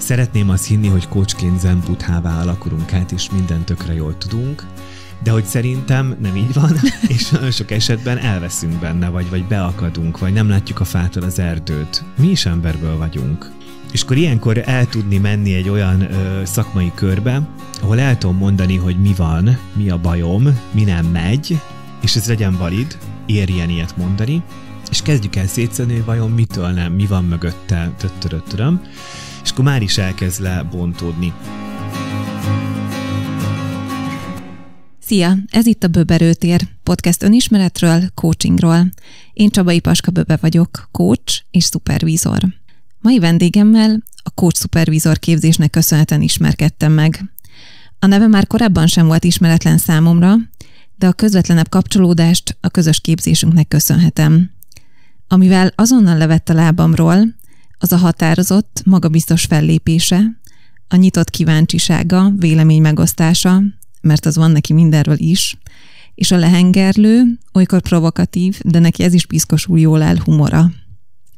Szeretném azt hinni, hogy coachként zen buddhává alakulunk át, és mindent tökre jól tudunk, de hogy szerintem nem így van, és nagyon sok esetben elveszünk benne, vagy beakadunk, vagy nem látjuk a fától az erdőt. Mi is emberből vagyunk. És akkor ilyenkor el tudni menni egy olyan szakmai körbe, ahol el tudom mondani, hogy mi van, mi a bajom, mi nem megy, és ez legyen valid, érjen ilyet mondani, és kezdjük el szétszedni, vajon mitől nem, mi van mögötte, tötörötöröm, és akkor már is elkezd lebontódni. Szia! Ez itt a Böberőtér, podcast önismeretről, coachingról. Én Csabai Paska Böbe vagyok, coach és szupervízor. Mai vendégemmel a coach szupervízor képzésnek köszönhetően ismerkedtem meg. A neve már korábban sem volt ismeretlen számomra, de a közvetlenebb kapcsolódást a közös képzésünknek köszönhetem. Amivel azonnal levett a lábamról, az a határozott, magabiztos fellépése, a nyitott kíváncsisága, vélemény megosztása, mert az van neki mindenről is, és a lehengerlő, olykor provokatív, de neki ez is piszkosul jól áll humora.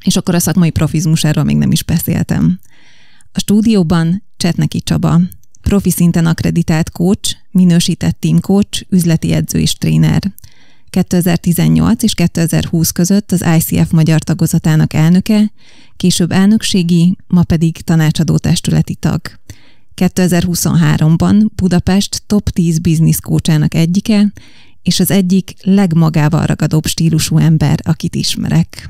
És akkor a szakmai profizmusáról még nem is beszéltem. A stúdióban Csetneki Csaba, profi szinten akkreditált coach, minősített team coach, üzleti edző és tréner. 2018 és 2020 között az ICF magyar tagozatának elnöke, később elnökségi, ma pedig tanácsadó testületi tag. 2023-ban Budapest top 10 business coachának egyike, és az egyik legmagával ragadóbb stílusú ember, akit ismerek.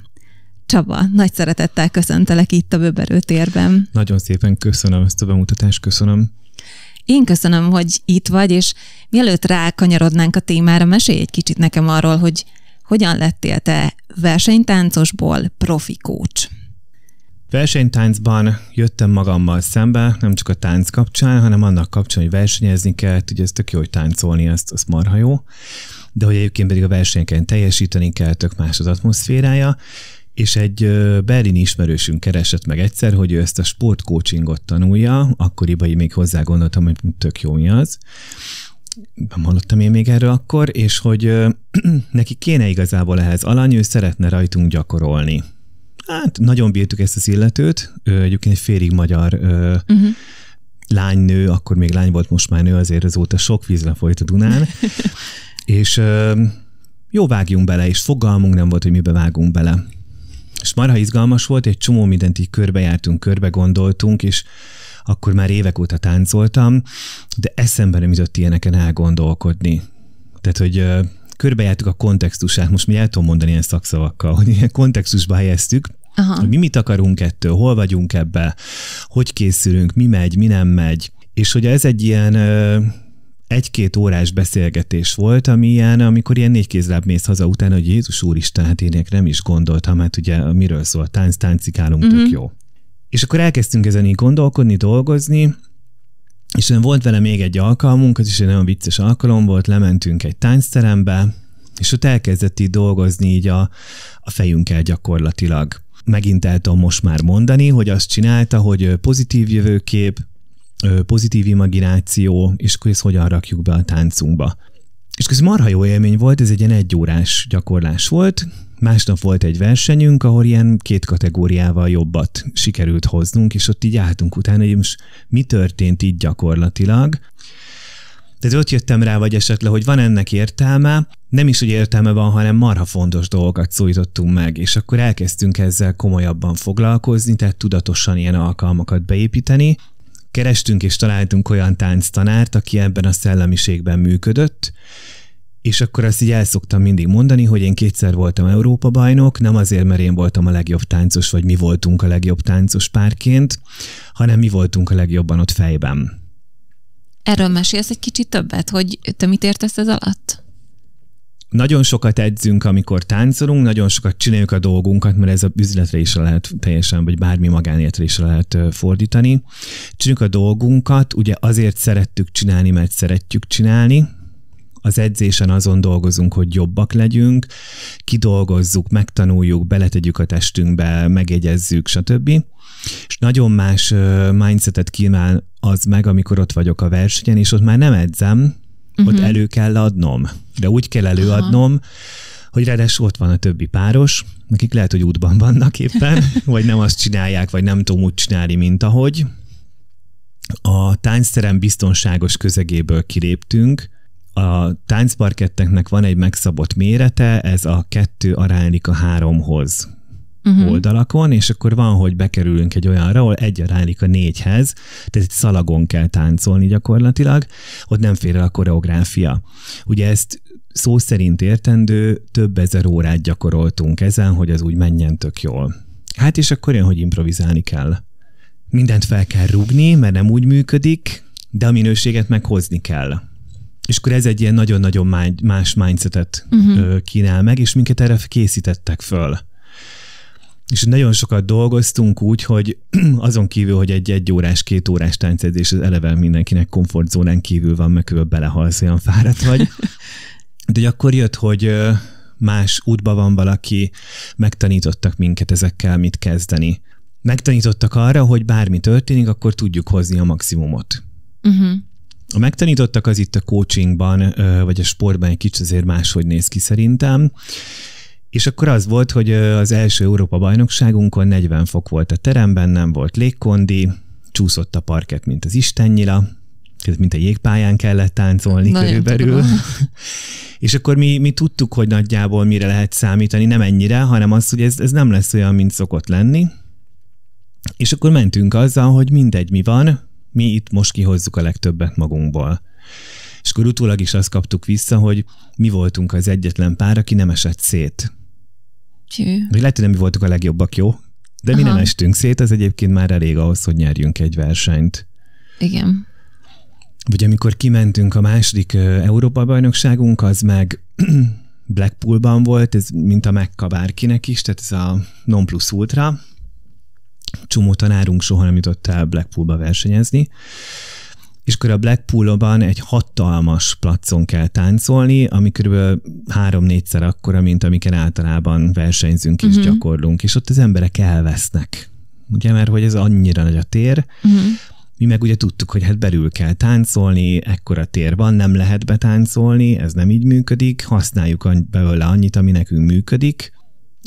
Csaba, nagy szeretettel köszöntelek itt a Böberőtérben. Nagyon szépen köszönöm ezt a bemutatást, köszönöm. Én köszönöm, hogy itt vagy, és mielőtt rákanyarodnánk a témára, mesélj egy kicsit nekem arról, hogy hogyan lettél te versenytáncosból profi coach. Versenytáncban jöttem magammal szembe, nem csak a tánc kapcsán, hanem annak kapcsán, hogy versenyezni kell, ugye ez tök jó, hogy táncolni, az marha jó, de hogy egyébként pedig a versenyeken teljesíteni kell, tök más az atmoszférája, és egy berlini ismerősünk keresett meg egyszer, hogy ő ezt a sportcoachingot tanulja, akkoriban még hozzá gondoltam, hogy tök jó mi az. Nem hallottam én még erről akkor, és hogy neki kéne igazából ehhez alany, ő szeretne rajtunk gyakorolni. Hát nagyon bírtuk ezt az illetőt, ő egyébként egy félig magyar lánynő, akkor még lány volt, most már nő, azért azóta sok vízre folyt a Dunán, és jó, vágjunk bele, és fogalmunk nem volt, hogy mibe vágunk bele. És marha izgalmas volt, egy csomó mindent így körbejártunk, körbe gondoltunk, és akkor már évek óta táncoltam, de eszembe nem jutott ilyeneken elgondolkodni. Tehát, hogy körbejártuk a kontextusát, most mi el tudom mondani ilyen szakszavakkal, hogy ilyen kontextusba helyeztük, hogy mi mit akarunk ettől, hol vagyunk ebbe, hogy készülünk, mi megy, mi nem megy. És hogy ez egy ilyen 1-2 órás beszélgetés volt, ami ilyen, amikor ilyen 4 kézláb mész haza utána, hogy Jézus úristen, hát én nem is gondoltam, hát ugye miről szól, táncikálunk, tök jó. És akkor elkezdtünk ezen így gondolkodni, dolgozni, és volt vele még egy alkalmunk, az is egy nagyon vicces alkalom volt, lementünk egy táncterembe, és ott elkezdett így dolgozni így a fejünkkel gyakorlatilag. Megint el tudom most már mondani, hogy azt csinálta, hogy pozitív jövőkép, pozitív imagináció, és akkor ezt hogyan rakjuk be a táncunkba. És ez marha jó élmény volt, ez egy ilyen 1 órás gyakorlás volt. Másnap volt egy versenyünk, ahol ilyen 2 kategóriával jobbat sikerült hoznunk, és ott így álltunk utána, hogy most mi történt így gyakorlatilag. Tehát ott jöttem rá, vagy esetleg, hogy van ennek értelme, nem is, hogy értelme van, hanem marha fontos dolgokat szólítottunk meg, és akkor elkezdtünk ezzel komolyabban foglalkozni, tehát tudatosan ilyen alkalmakat beépíteni. Kerestünk és találtunk olyan tánctanárt, aki ebben a szellemiségben működött, és akkor azt így el szoktam mindig mondani, hogy én 2-szer voltam Európa-bajnok, nem azért, mert én voltam a legjobb táncos, vagy mi voltunk a legjobb táncos párként, hanem mi voltunk a legjobban ott fejben. Erről mesélsz egy kicsit többet, hogy te mit értesz ez alatt? Nagyon sokat edzünk, amikor táncolunk, nagyon sokat csináljuk a dolgunkat, mert ez a üzletre is lehet teljesen, vagy bármi magánéletre is lehet fordítani. Csináljuk a dolgunkat, ugye azért szerettük csinálni, mert szeretjük csinálni. Az edzésen azon dolgozunk, hogy jobbak legyünk, kidolgozzuk, megtanuljuk, beletegyük a testünkbe, megjegyezzük, stb. És nagyon más mindsetet kínál az meg, amikor ott vagyok a versenyen, és ott már nem edzem, ott elő kell adnom. De úgy kell előadnom, hogy ráadásul ott van a többi páros, akik lehet, hogy útban vannak éppen, vagy nem azt csinálják, vagy nem tudom úgy csinálni, mint ahogy. A táncterem biztonságos közegéből kiléptünk. A táncparketteknek van egy megszabott mérete, ez a 2:3 oldalakon, és akkor van, hogy bekerülünk egy olyanra, ahol 1:4, tehát egy szalagon kell táncolni gyakorlatilag, ott nem fér el a koreográfia. Ugye ezt szó szerint értendő, több ezer órát gyakoroltunk ezen, hogy az úgy menjen tök jól. Hát és akkor jön, hogy improvizálni kell. Mindent fel kell rúgni, mert nem úgy működik, de a minőséget meghozni kell. És akkor ez egy ilyen nagyon-nagyon más mindsetet kínál meg, és minket erre készítettek föl. És nagyon sokat dolgoztunk úgy, hogy azon kívül, hogy egy 1 órás, 2 órás táncedzés az eleve mindenkinek komfortzónán kívül van, meg kb. Belehalsz, olyan fáradt vagy. De akkor jött, hogy más útban van valaki, megtanítottak minket ezekkel mit kezdeni. Megtanítottak arra, hogy bármi történik, akkor tudjuk hozni a maximumot. A megtanítottak az itt a coachingban, vagy a sportban egy kicsit azért máshogy néz ki szerintem. És akkor az volt, hogy az első Európa-bajnokságunkon 40 fok volt a teremben, nem volt légkondi, csúszott a parkett, mint az istennyila, mint a jégpályán kellett táncolni körülbelül. És akkor mi tudtuk, hogy nagyjából mire lehet számítani, nem ennyire, hanem az, hogy ez nem lesz olyan, mint szokott lenni. És akkor mentünk azzal, hogy mindegy, mi van, mi itt most kihozzuk a legtöbbet magunkból. És akkor utólag is azt kaptuk vissza, hogy mi voltunk az egyetlen pár, aki nem esett szét. Lehet, hogy nem mi voltunk a legjobbak, jó? De mi nem estünk szét, az egyébként már elég ahhoz, hogy nyerjünk egy versenyt. Igen. Vagy amikor kimentünk a második Európa-bajnokságunk, az meg Blackpoolban volt, ez mint a Mekka bárkinek is, tehát ez a non plus ultra. Csomó tanárunk soha nem jutott el Blackpoolba versenyezni. És akkor a Blackpoolban egy hatalmas placon kell táncolni, ami kb. 3-4-szer akkora, mint amiken általában versenyzünk és gyakorlunk, és ott az emberek elvesznek. Ugye, mert hogy ez annyira nagy a tér. Mi meg ugye tudtuk, hogy hát belül kell táncolni, ekkora tér van, nem lehet betáncolni, ez nem így működik, használjuk belőle annyit, ami nekünk működik,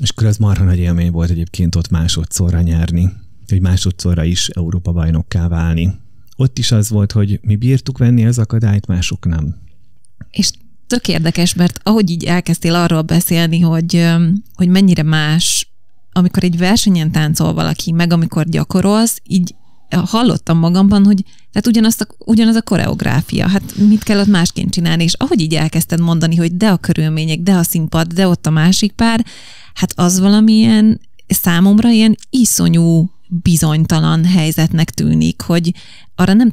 és akkor az marha nagy élmény volt egyébként ott másodszorra nyerni, hogy másodszorra is Európa-bajnokká válni. Ott is az volt, hogy mi bírtuk venni az akadályt, mások nem. És tök érdekes, mert ahogy így elkezdtél arról beszélni, hogy mennyire más, amikor egy versenyen táncol valaki, meg amikor gyakorolsz, így hallottam magamban, hogy tehát ugyanaz a koreográfia, hát mit kell ott másként csinálni, és ahogy így elkezdted mondani, hogy de a körülmények, de a színpad, de ott a másik pár, hát az valamilyen számomra ilyen iszonyú bizonytalan helyzetnek tűnik, hogy arra nem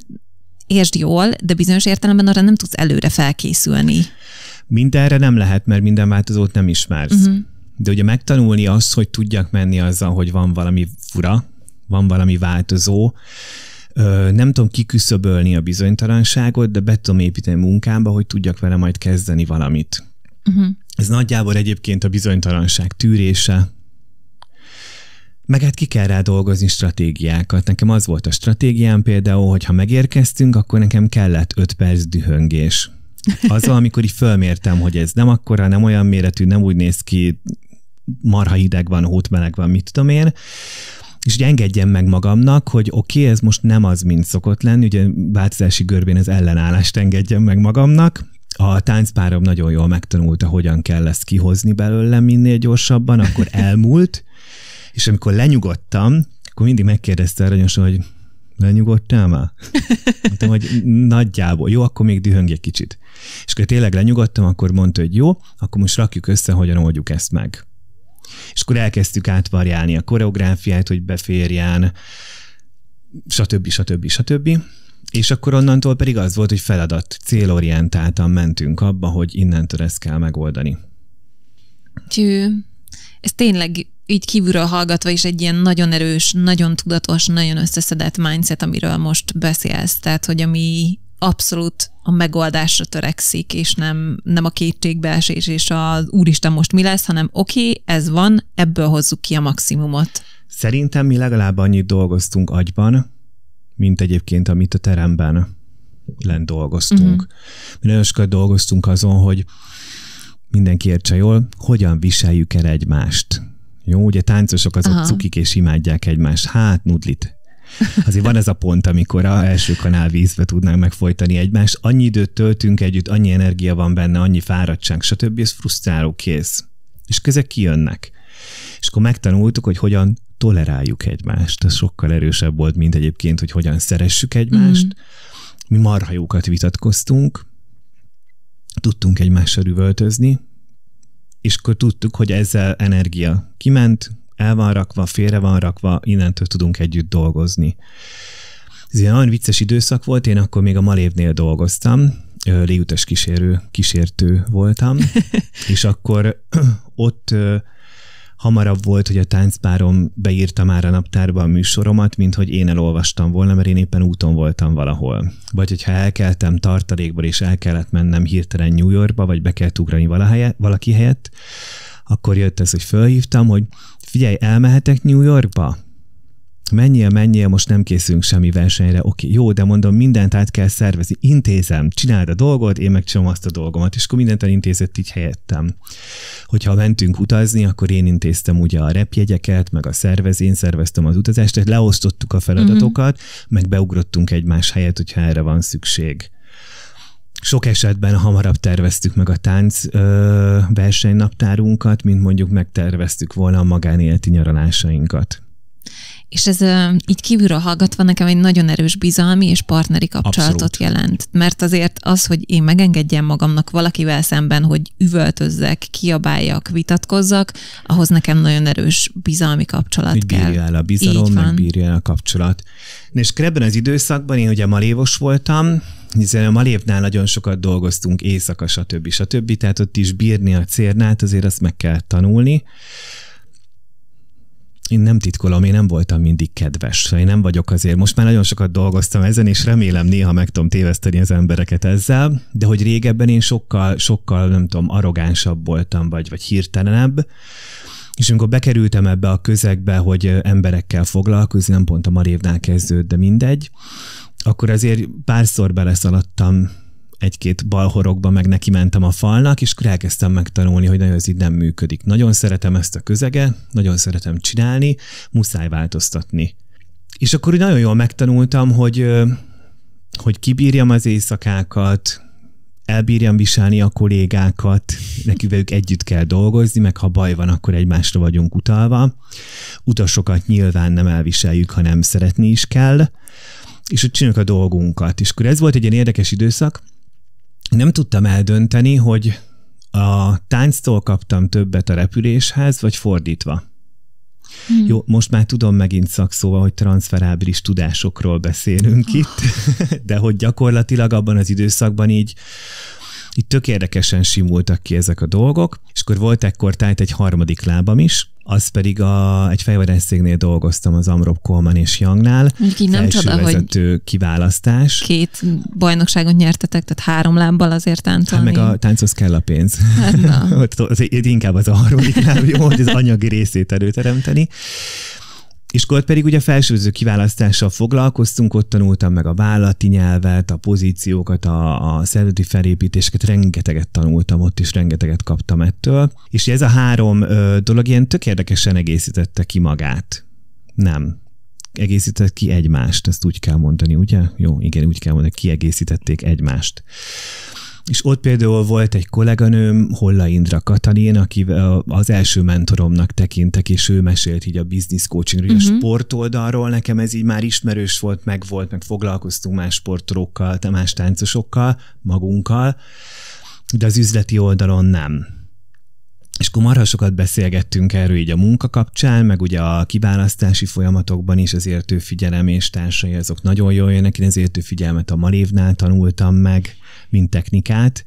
értsd jól, de bizonyos értelemben arra nem tudsz előre felkészülni. Mindenre nem lehet, mert minden változót nem ismersz. De ugye megtanulni azt, hogy tudjak menni azzal, hogy van valami fura, van valami változó, nem tudom kiküszöbölni a bizonytalanságot, de be tudom építeni munkámba, hogy tudjak vele majd kezdeni valamit. Ez nagyjából egyébként a bizonytalanság tűrése, meg hát ki kell rá dolgozni stratégiákat. Nekem az volt a stratégiám például, hogy ha megérkeztünk, akkor nekem kellett 5 perc dühöngés. Azzal, amikor így fölmértem, hogy ez nem akkora, nem olyan méretű, nem úgy néz ki, marha hideg van, hótmeleg van, mit tudom én, és ugye engedjem meg magamnak, hogy oké, ez most nem az, mint szokott lenni, ugye változási görbén az ellenállást engedjem meg magamnak. A táncpárom nagyon jól megtanulta, hogyan kell ezt kihozni belőlem minél gyorsabban, akkor elmúlt, és amikor lenyugodtam, akkor mindig megkérdezte aranyosan, hogy lenyugodtál már? Mondtam, hogy nagyjából. Jó, akkor még dühöngj egy kicsit. És akkor tényleg lenyugodtam, akkor mondta, hogy jó, akkor most rakjuk össze, hogyan oldjuk ezt meg. És akkor elkezdtük átvariálni a koreográfiát, hogy beférjen, stb. És akkor onnantól pedig az volt, hogy feladat, célorientáltan mentünk abba, hogy innentől ezt kell megoldani. Ez tényleg így kívülről hallgatva is egy ilyen nagyon erős, nagyon tudatos, nagyon összeszedett mindset, amiről most beszélsz. Tehát, hogy ami abszolút a megoldásra törekszik, és nem a kétségbeesés, és az úristen most mi lesz, hanem oké, ez van, ebből hozzuk ki a maximumot. Szerintem mi legalább annyit dolgoztunk agyban, mint egyébként, amit a teremben lent dolgoztunk. Mi nagyon sokat dolgoztunk azon, hogy mindenki értse jól, hogyan viseljük el egymást. Jó, ugye táncosok azok cukik és imádják egymást. Hát, nudlit. Azért van ez a pont, amikor az első kanál vízbe tudnánk megfojtani egymást. Annyi időt töltünk együtt, annyi energia van benne, annyi fáradtság, stb. Ez frusztráló, kész. És közek kijönnek. És akkor megtanultuk, hogy hogyan toleráljuk egymást. Ez sokkal erősebb volt, mint egyébként, hogy hogyan szeressük egymást. Mi marha jókat vitatkoztunk, tudtunk egymással üvöltözni, és akkor tudtuk, hogy ezzel energia kiment, el van rakva, félre van rakva, innentől tudunk együtt dolgozni. Ez egy nagyon vicces időszak volt, én akkor még a Malévnél dolgoztam, légutas kísértő voltam, és akkor ott hamarabb volt, hogy a táncpárom beírta már a naptárba a műsoromat, mint hogy én elolvastam volna, mert én éppen úton voltam valahol. Vagy hogyha elkeltem tartalékból, és el kellett mennem hirtelen New Yorkba, vagy be kellett ugrani valaki helyett, akkor jött ez, hogy fölhívtam, hogy figyelj, elmehetek New Yorkba? Menjél, most nem készülünk semmi versenyre. Oké, jó, de mondom, mindent át kell szervezni. Intézem, csináld a dolgot, én megcsinálom azt a dolgomat, és akkor mindent elintézett így helyettem. Hogyha mentünk utazni, akkor én intéztem ugye a repjegyeket, meg én szerveztem az utazást, tehát leosztottuk a feladatokat, meg beugrottunk egymás helyet, hogyha erre van szükség. Sok esetben hamarabb terveztük meg a tánc versenynaptárunkat, mint mondjuk megterveztük volna a magánéleti nyaralásainkat. És ez így kívülről hallgatva nekem egy nagyon erős bizalmi és partneri kapcsolatot Abszolút. jelent. Mert azért az, hogy én megengedjem magamnak valakivel szemben, hogy üvöltözzek, kiabáljak, vitatkozzak, ahhoz nekem nagyon erős bizalmi kapcsolat hogy kell. Bírja el a bizalom, meg bírja el a kapcsolat. És ebben az időszakban én ugye malévos voltam, hiszen a Malévnál nagyon sokat dolgoztunk, éjszaka, stb. Tehát ott is bírni a cérnát, azért azt meg kell tanulni. Én nem titkolom, én nem voltam mindig kedves. Én nem vagyok azért. Most már nagyon sokat dolgoztam ezen, és remélem néha meg tudom téveszteni az embereket ezzel, de hogy régebben én sokkal nem tudom, arrogánsabb voltam, vagy hirtelenebb. És amikor bekerültem ebbe a közegbe, hogy emberekkel foglalkozni, nem pont a Malévnál kezdődött, de mindegy, akkor azért párszor beleszaladtam egy-két balhorogba, meg neki mentem a falnak, és akkor elkezdtem megtanulni, hogy nagyon ez így nem működik. Nagyon szeretem ezt a közeget, nagyon szeretem csinálni, muszáj változtatni. És akkor úgy nagyon jól megtanultam, hogy kibírjam az éjszakákat, elbírjam viselni a kollégákat, nekik együtt kell dolgozni, meg ha baj van, akkor egymásra vagyunk utalva. Utasokat nyilván nem elviseljük, ha nem szeretni is kell, és hogy csináljuk a dolgunkat. És akkor ez volt egy ilyen érdekes időszak, nem tudtam eldönteni, hogy a tánctól kaptam többet a repüléshez, vagy fordítva. Jó, most már tudom megint szakszóval, hogy transferábilis tudásokról beszélünk itt, de hogy gyakorlatilag abban az időszakban így tök érdekesen simultak ki ezek a dolgok, és akkor volt ekkortájt egy harmadik lábam is, az pedig egy fejvadászcégnél dolgoztam az Amrop Coleman és Youngnál. Mondjuk nem csoda, hogy kiválasztás. 2 bajnokságot nyertetek, tehát 3 lábbal azért táncolni. Hát meg a tánchoz kell a pénz. Hát inkább az a harmadik láb, jó, hogy az anyagi részét előteremteni. És akkor pedig ugye felsőző kiválasztással foglalkoztunk, ott tanultam meg a vállalati nyelvet, a pozíciókat, a szervezeti felépítéseket, rengeteget tanultam ott, és rengeteget kaptam ettől. És ez a 3 dolog ilyen tök érdekesen egészítette ki magát. Nem. Egészített ki egymást, ezt úgy kell mondani, ugye? Jó, igen, úgy kell mondani, kiegészítették egymást. És ott például volt egy kolléganőm, Holla Indra Katalin, aki az első mentoromnak tekintek, és ő mesélt így a business coachingról, a sportoldalról, nekem ez így már ismerős volt, meg foglalkoztunk más sportolókkal, más táncosokkal, magunkkal, de az üzleti oldalon nem. És akkor marha sokat beszélgettünk erről így a munka kapcsán, meg ugye a kiválasztási folyamatokban is az értőfigyelem és társai, azok nagyon jól jönnek. Én az értőfigyelmet a Malévnál tanultam meg, mint technikát.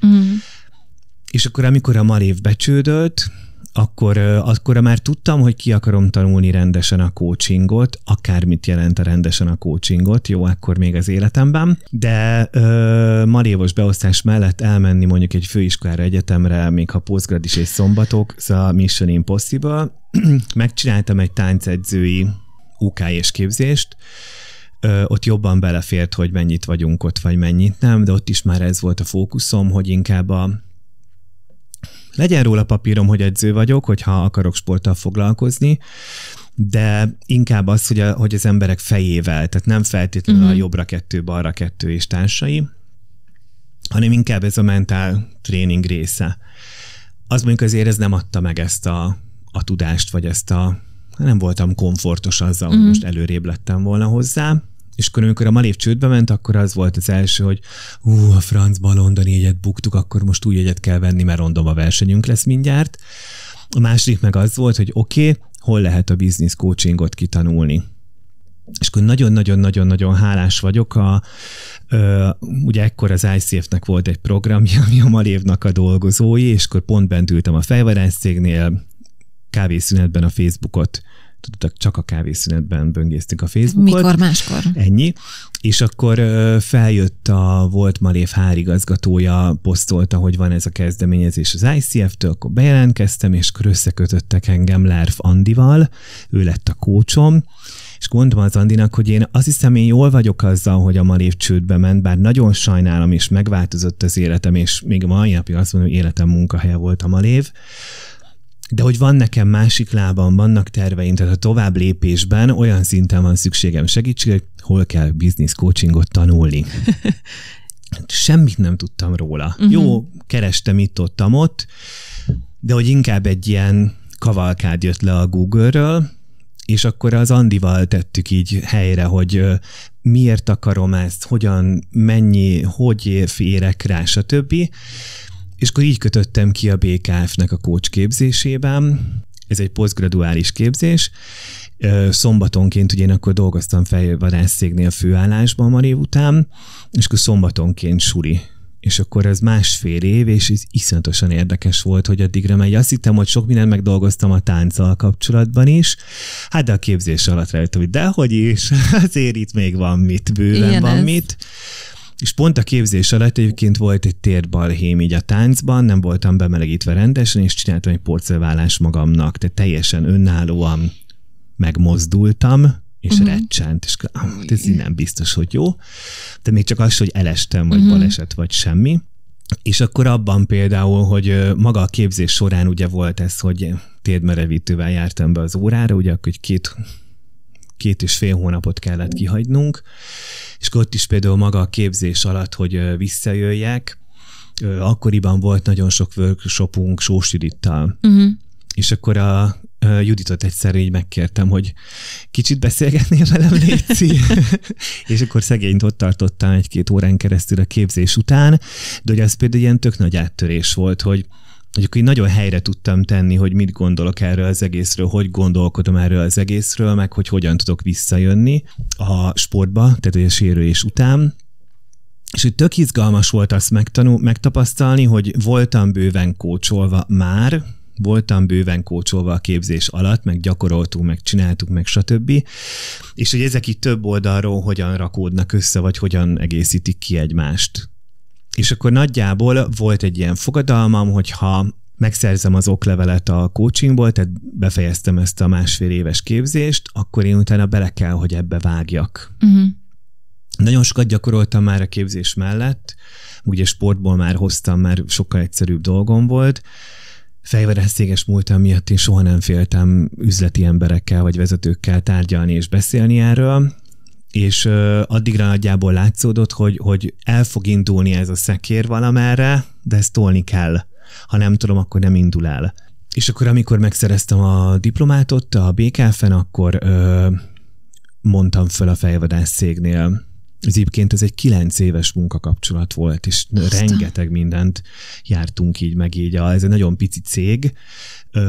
És akkor, amikor a Malév becsődött, akkor már tudtam, hogy ki akarom tanulni rendesen a coachingot, akármit jelent a rendesen a coachingot, jó, akkor még az életemben, de malévos beosztás mellett elmenni mondjuk egy főiskolára, egyetemre, még ha posztgrad is és szombatok, szóval Mission Impossible, megcsináltam egy táncedzői UK-s képzést, ott jobban belefért, hogy mennyit vagyunk ott, vagy mennyit nem, de ott is már ez volt a fókuszom, hogy inkább legyen róla papírom, hogy edző vagyok, hogyha akarok sporttal foglalkozni, de inkább az, hogy az emberek fejével, tehát nem feltétlenül a jobbra 2, balra 2 és társai, hanem inkább ez a mentál tréning része. Az mondjuk azért ez nem adta meg ezt a tudást, vagy nem voltam komfortos azzal, hogy most előrébb lettem volna hozzá. És akkor, amikor a Malév csődbe ment, akkor az volt az első, hogy a francba a londoni jegyet buktuk, akkor most új jegyet kell venni, mert random versenyünk lesz mindjárt. A második meg az volt, hogy oké, hol lehet a business coachingot kitanulni. És akkor nagyon-nagyon-nagyon hálás vagyok. Ugye ekkor az ICF-nek volt egy programja, ami a Malévnak a dolgozói, és akkor pont bent ültem a fejvadászcégnél, kávészünetben a Facebookot, tudtak, csak a kávészünetben böngésztük a Facebookot. Mikor máskor? Ennyi. És akkor feljött a volt Malév HR igazgatója, posztolta, hogy van ez a kezdeményezés az ICF-től, akkor bejelentkeztem, és akkor összekötöttek engem Lerf Andival, ő lett a coachom, és mondtam az Andinak, hogy én azt hiszem, én jól vagyok azzal, hogy a Malév csődbe ment, bár nagyon sajnálom, és megváltozott az életem, és még a mai napig azt mondom, hogy életem munkahelye volt a Malév, de hogy van nekem másik lábam, vannak terveim, tehát a tovább lépésben olyan szinten van szükségem segítségre, hogy hol kell business coachingot tanulni. Semmit nem tudtam róla. Jó, kerestem itt-ott, de hogy inkább egy ilyen kavalkád jött le a Google-ről, és akkor az Andival tettük így helyre, hogy miért akarom ezt, hogyan, mennyi, hogy férek rá, stb. És akkor így kötöttem ki a BKF-nek a coach képzésében. Ez egy posztgraduális képzés. Szombatonként, ugye én akkor dolgoztam fejvadászcégnél főállásban Malév után, és akkor szombatonként suli. És akkor ez 1,5 év, és ez iszonyatosan érdekes volt, hogy addigra megy. Azt hittem, hogy sok mindent megdolgoztam a tánccal kapcsolatban is. Hát de a képzés alatt rájöttem, hogy dehogy is, azért itt még van mit, bőven ilyen van ez. Mit. És pont a képzés alatt egyébként volt egy térbalhém így a táncban, nem voltam bemelegítve rendesen, és csináltam egy porcelválás magamnak, tehát teljesen önállóan megmozdultam, és recsent, és ez nem biztos, hogy jó. De még csak az, hogy elestem, vagy baleset, vagy semmi. És akkor abban például, hogy maga a képzés során ugye volt ez, hogy térdmerevítővel jártam be az órára, ugye akkor 2,5 hónapot kellett kihagynunk, és ott is például maga a képzés alatt, hogy visszajöjjek, akkoriban volt nagyon sok workshopunk Sós Judittal. És akkor a Juditot egyszer így megkértem, hogy kicsit beszélgetnél velem, léci. És akkor szegényt ott tartottam 1-2 órán keresztül a képzés után, de hogy az például ilyen tök nagy áttörés volt, hogy akkor így nagyon helyre tudtam tenni, hogy mit gondolok erről az egészről, hogy gondolkodom erről az egészről, meg hogy hogyan tudok visszajönni a sportba, tehát a sérülés után. És hogy tök izgalmas volt azt megtapasztalni, hogy voltam bőven kócsolva a képzés alatt, meg gyakoroltunk, meg csináltuk, meg stb. És hogy ezek itt több oldalról hogyan rakódnak össze, vagy hogyan egészítik ki egymást. És akkor nagyjából volt egy ilyen fogadalmam, hogyha megszerzem az oklevelet a coachingból, tehát befejeztem ezt a 1,5 éves képzést, akkor én utána bele kell, hogy ebbe vágjak. Nagyon sokat gyakoroltam már a képzés mellett, ugye sportból már hoztam, már sokkal egyszerűbb dolgom volt. Fejvadászcéges múltam miatt én soha nem féltem üzleti emberekkel vagy vezetőkkel tárgyalni és beszélni erről, és addigra nagyjából látszódott, hogy el fog indulni ez a szekér valamerre, de ezt tolni kell. Ha nem tudom, akkor nem indul el. És akkor, amikor megszereztem a diplomátot a BKF-en, akkor mondtam föl a fejvadászcégnél. Egyébként ez egy 9 éves munkakapcsolat volt, és rengeteg mindent jártunk így, meg így. Ez egy nagyon pici cég,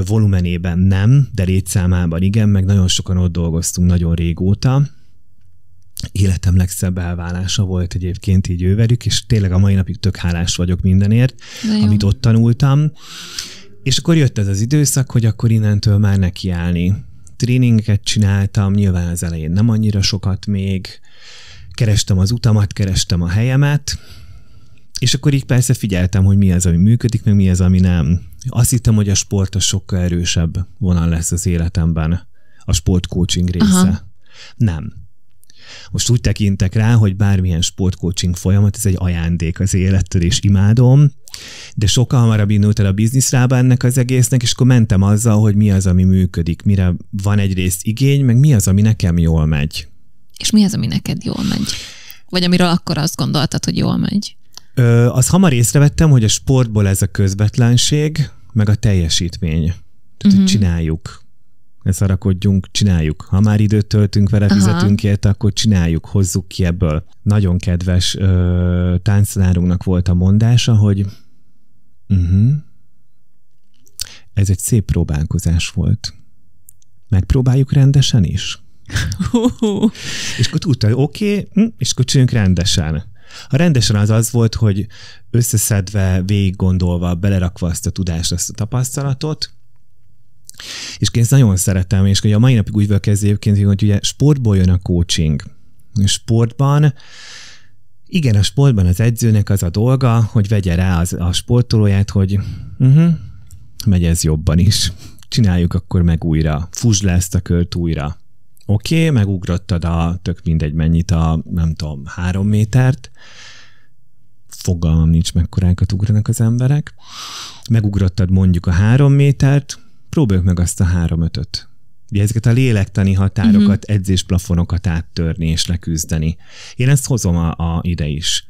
volumenében nem, de létszámában igen, meg nagyon sokan ott dolgoztunk nagyon régóta. Életem legszebb elválása volt egyébként így ővelük, és tényleg a mai napig tök hálás vagyok mindenért, amit ott tanultam. És akkor jött ez az időszak, hogy akkor innentől már nekiállni. Tréningeket csináltam, nyilván az elején nem annyira sokat még, kerestem az utamat, kerestem a helyemet, és akkor így persze figyeltem, hogy mi az, ami működik, meg mi az, ami nem. Azt hittem, hogy a sport az sokkal erősebb vonal lesz az életemben, a sportcoaching része. Aha. Nem. Most úgy tekintek rá, hogy bármilyen sportcoaching folyamat, ez egy ajándék az élettől, és imádom, De sokkal hamarabb indult el a bizniszlába ennek az egésznek, és akkor mentem azzal, hogy mi az, ami működik, mire van egyrészt igény, meg mi az, ami nekem jól megy. És mi az, ami neked jól megy? Vagy amiről akkor azt gondoltad, hogy jól megy? Azt hamar észrevettem, hogy a sportból ez a közvetlenség, meg a teljesítmény. Tehát, hogy csináljuk. Ne szarakodjunk, csináljuk. Ha már időt töltünk vele, fizetünk érte, akkor csináljuk, hozzuk ki ebből. Nagyon kedves tánctanárunknak volt a mondása, hogy ez egy szép próbálkozás volt. Megpróbáljuk rendesen is? És akkor tudta, hogy oké, és akkor csináljunk rendesen. A rendesen az volt, hogy összeszedve, végig gondolva, belerakva azt a tudást, azt a tapasztalatot, és én ezt nagyon szeretem, és a mai napig úgy vagyok egyébként, hogy ugye sportból jön a coaching. A sportban az edzőnek az a dolga, hogy vegye rá a sportolóját, hogy megy ez jobban is. Csináljuk akkor meg újra. Fusd le ezt a kört újra. Oké, megugrottad tök mindegy mennyit nem tudom, 3 métert. Fogalmam nincs, mekkorákat ugranak az emberek. Megugrottad mondjuk a 3 métert, próbáljuk meg azt a 3-5-öt. Ezeket a lélektani határokat, edzésplafonokat áttörni és leküzdeni. Én ezt hozom ide is.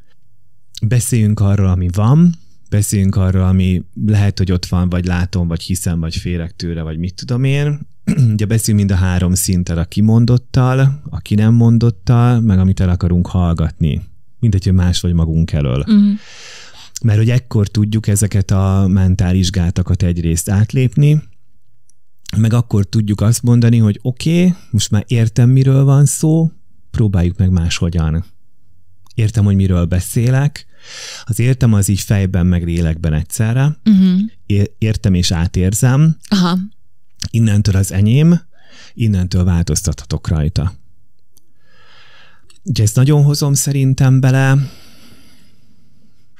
Beszéljünk arról, ami van, beszéljünk arról, ami lehet, hogy ott van, vagy látom, vagy hiszem, vagy félek tőle, vagy mit tudom én. Ugye beszéljünk mind a 3 szinten, a kimondottal, a ki nem mondottal, meg amit el akarunk hallgatni. Mindegy, hogy más vagy magunk elől. Mert hogy ekkor tudjuk ezeket a mentális gátakat egyrészt átlépni, meg akkor tudjuk azt mondani, hogy oké, most már értem, miről van szó, próbáljuk meg máshogyan. Értem, hogy miről beszélek, az értem az így fejben, meg lélekben egyszerre. Értem és átérzem. Aha. Innentől az enyém, innentől változtathatok rajta. Ugye ezt nagyon hozom szerintem bele.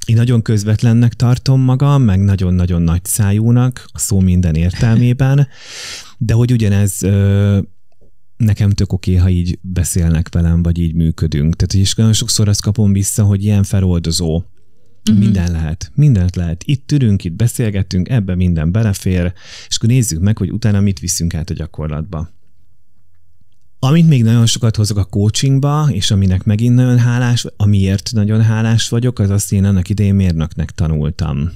Én nagyon közvetlennek tartom magam, meg nagyon-nagyon nagy szájúnak, a szó minden értelmében, de hogy ugyanez nekem tök oké, ha így beszélnek velem, vagy így működünk. Tehát és nagyon sokszor azt kapom vissza, hogy ilyen feloldozó. Mindent lehet. Itt ülünk, itt beszélgetünk, ebbe minden belefér, és akkor nézzük meg, hogy utána mit viszünk át a gyakorlatba. Amit még nagyon sokat hozok a coachingba, és aminek megint nagyon hálás, amiért nagyon hálás vagyok, az azt én annak idején mérnöknek tanultam.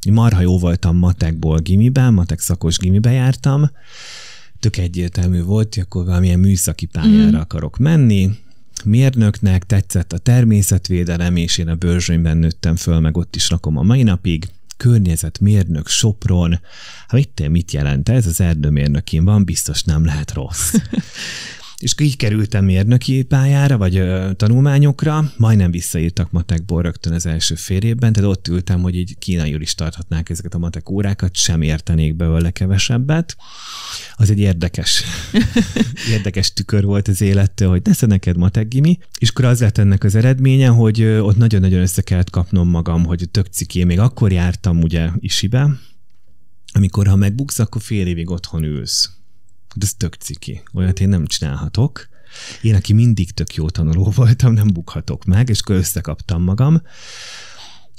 Én marha jó voltam matekból gimiben, matek szakos gimibe jártam, tök egyértelmű volt, hogy akkor valamilyen műszaki pályára akarok menni. Mérnöknek tetszett a természetvédelem, és én a Börzsönyben nőttem föl, meg ott is rakom a mai napig. Környezetmérnök Sopron. Mit jelent ez? Az erdőmérnökén van, biztos nem lehet rossz. És így kerültem mérnöki pályára, vagy tanulmányokra, majdnem visszaírtak matekból rögtön az első fél évben, tehát ott ültem, hogy így kínaiul is tarthatnák ezeket a matek órákat, sem értenék belőle kevesebbet. Az egy érdekes tükör volt az élettől, hogy nesze neked matek gimi, és akkor az lett ennek az eredménye, hogy ott nagyon-nagyon össze kellett kapnom magam, hogy tök ciké, még akkor jártam ugye isibe, amikor ha megbuksz, akkor fél évig otthon ülsz. De ez tök ciki. Olyat én nem csinálhatok. Én, aki mindig tök jó tanuló voltam, nem bukhatok meg, és akkor összekaptam magam.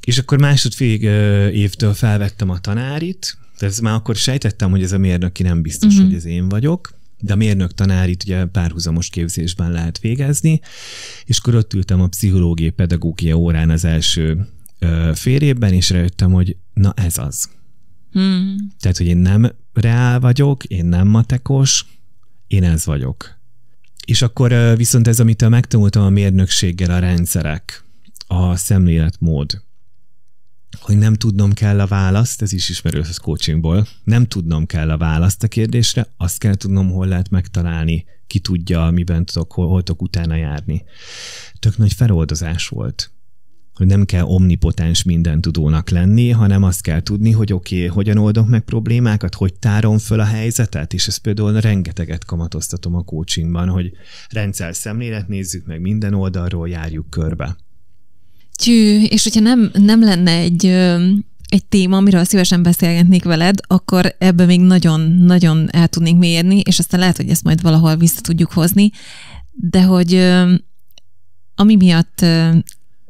És akkor másodfél évtől felvettem a tanárit, de ez már akkor sejtettem, hogy ez a mérnöki nem biztos, hogy ez én vagyok, de a mérnök tanárit ugye párhuzamos képzésben lehet végezni, és akkor ott ültem a pszichológiai pedagógia órán az első fél évben, és rájöttem, hogy na ez az. Tehát, hogy én nem reál vagyok, én nem matekos, én ez vagyok. És akkor viszont ez, amit megtanultam a mérnökséggel, a rendszerek, a szemléletmód, hogy nem tudnom kell a választ, ez is ismerős az coachingból, nem tudnom kell a választ a kérdésre, azt kell tudnom, hol lehet megtalálni, ki tudja, miben tudok, hol tudok utána járni. Tök nagy feloldozás volt. Hogy nem kell omnipotens mindentudónak lenni, hanem azt kell tudni, hogy oké, hogyan oldok meg problémákat, hogy tárom föl a helyzetet, és ezt például rengeteget kamatoztatom a coachingban, hogy rendszer szemlélet, nézzük meg minden oldalról, járjuk körbe. És hogyha nem lenne egy téma, amiről szívesen beszélgetnék veled, akkor ebbe még nagyon-nagyon el tudnénk mérni, és aztán lehet, hogy ezt majd valahol vissza tudjuk hozni, de hogy ami miatt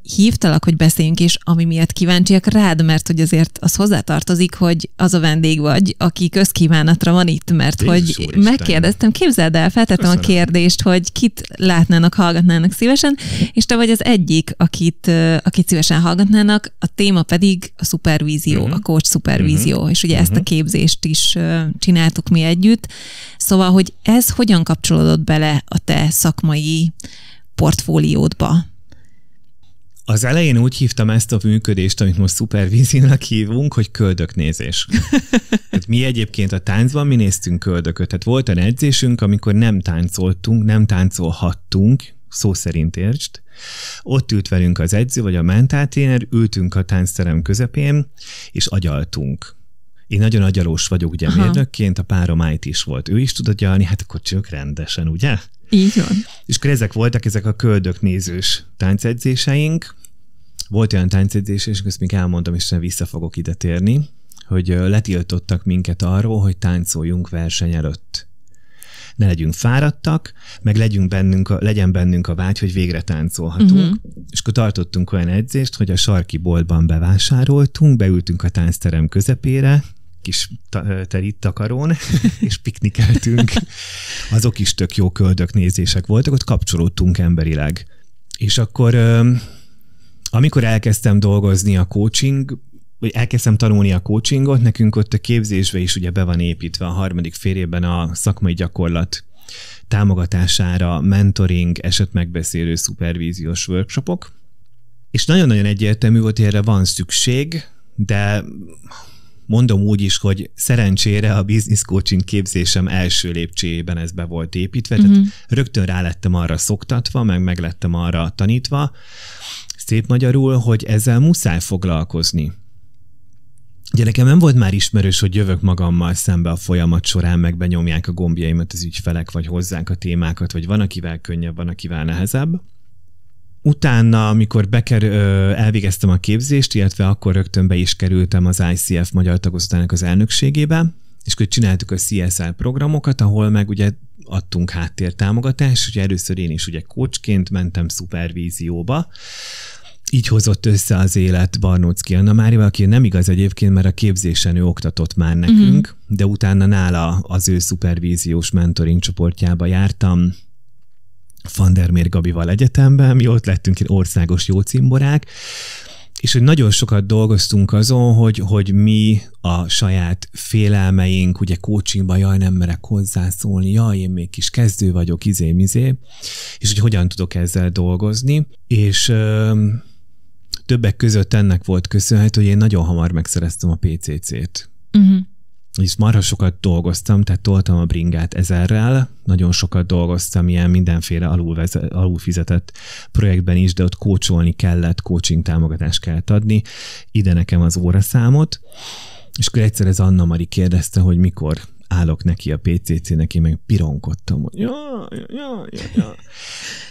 hívtalak, hogy beszéljünk, és ami miatt kíváncsiak rád, mert hogy azért az hozzátartozik, hogy az a vendég vagy, aki közkívánatra van itt, mert hogy megkérdeztem, képzeld el, feltettem a kérdést, hogy kit látnának, hallgatnának szívesen, és te vagy az egyik, akit szívesen hallgatnának, a téma pedig a szupervízió, a coach szupervízió, és ugye ezt a képzést is csináltuk mi együtt. Szóval, hogy ez hogyan kapcsolódott bele a te szakmai portfóliódba? Az elején úgy hívtam ezt a működést, amit most szupervíziónak hívunk, hogy köldöknézés. Hát mi egyébként a táncban mi néztünk köldököt. Tehát volt egy edzésünk, amikor nem táncoltunk, nem táncolhattunk, szó szerint értsd. Ott ült velünk az edző, vagy a mentáltréner, ültünk a táncterem közepén, és agyaltunk. Én nagyon agyalós vagyok, ugye mérnökként, a párom IT is volt. Ő is tud agyalni, hát akkor csak rendesen, ugye? Így van. És akkor ezek a köldöknézős táncedzéseink. Volt olyan táncedzés, és ezt még elmondom, és vissza fogok ide térni, hogy letiltottak minket arról, hogy táncoljunk verseny előtt. Ne legyünk fáradtak, meg legyen bennünk a vágy, hogy végre táncolhatunk. És akkor tartottunk olyan edzést, hogy a sarki boltban bevásároltunk, beültünk a táncterem közepére, kis takaron, és piknikeltünk. Azok is tök jó köldöknézések voltak, ott kapcsolódtunk emberileg. És akkor, amikor elkezdtem dolgozni a coaching, vagy elkezdtem tanulni a coachingot, nekünk ott a képzésbe is ugye be van építve a 3. fél évben a szakmai gyakorlat támogatására mentoring, esetmegbeszélő, szupervíziós workshopok. És nagyon-nagyon egyértelmű volt, hogy erre van szükség, de mondom úgy is, hogy szerencsére a business coaching képzésem első lépcsőjében ez be volt építve, tehát rögtön rá lettem arra szoktatva, meg lettem arra tanítva, szép magyarul, hogy ezzel muszáj foglalkozni. Ugye nekem nem volt már ismerős, hogy jövök magammal szembe a folyamat során, meg benyomják a gombjaimat az ügyfelek, vagy hozzák a témákat, vagy van, akivel könnyebb, van, akivel nehezebb. Utána, amikor elvégeztem a képzést, illetve akkor rögtön be is kerültem az ICF Magyar Tagozatának az elnökségébe, és akkor csináltuk a CSR programokat, ahol meg ugye adtunk háttértámogatást, ugye először én is ugye coachként mentem szupervízióba. Így hozott össze az élet Barnóczky Anna Márival, aki nem igaz egyébként, mert a képzésen ő oktatott már nekünk, de utána nála az ő szupervíziós mentoring csoportjába jártam, Van der Meer Gabival egyetemben, mi ott lettünk országos jó cimborák, és hogy nagyon sokat dolgoztunk azon, hogy mi a saját félelmeink, ugye coachingban, jaj, nem merek hozzászólni, jaj, én még kis kezdő vagyok, izé, és hogy hogyan tudok ezzel dolgozni, és többek között ennek volt köszönhető, hogy én nagyon hamar megszereztem a PCC-t. És marha sokat dolgoztam, tehát toltam a bringát 1000-rel, nagyon sokat dolgoztam ilyen mindenféle alulfizetett projektben is, de ott coacholni kellett, coaching támogatást kellett adni, ide nekem az óraszámot, és akkor egyszer ez Anna Mari kérdezte, hogy mikor állok neki a PCC-nek, én meg pironkodtam, hogy ja.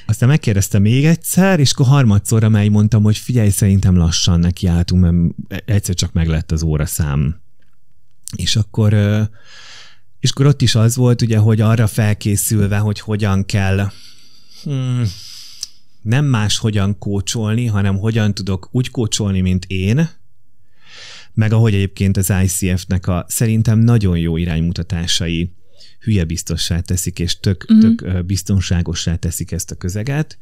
Aztán megkérdeztem még egyszer, és akkor harmadszorra már mondtam, hogy figyelj, szerintem lassan nekiálltunk, mert egyszer csak meglett az óraszám. És akkor ott is az volt, ugye, hogy arra felkészülve, hogy hogyan kell nem más hogyan coacholni, hanem hogyan tudok úgy coacholni, mint én, meg ahogy egyébként az ICF-nek a szerintem nagyon jó iránymutatásai hülye biztossá teszik, és tök biztonságossá teszik ezt a közeget.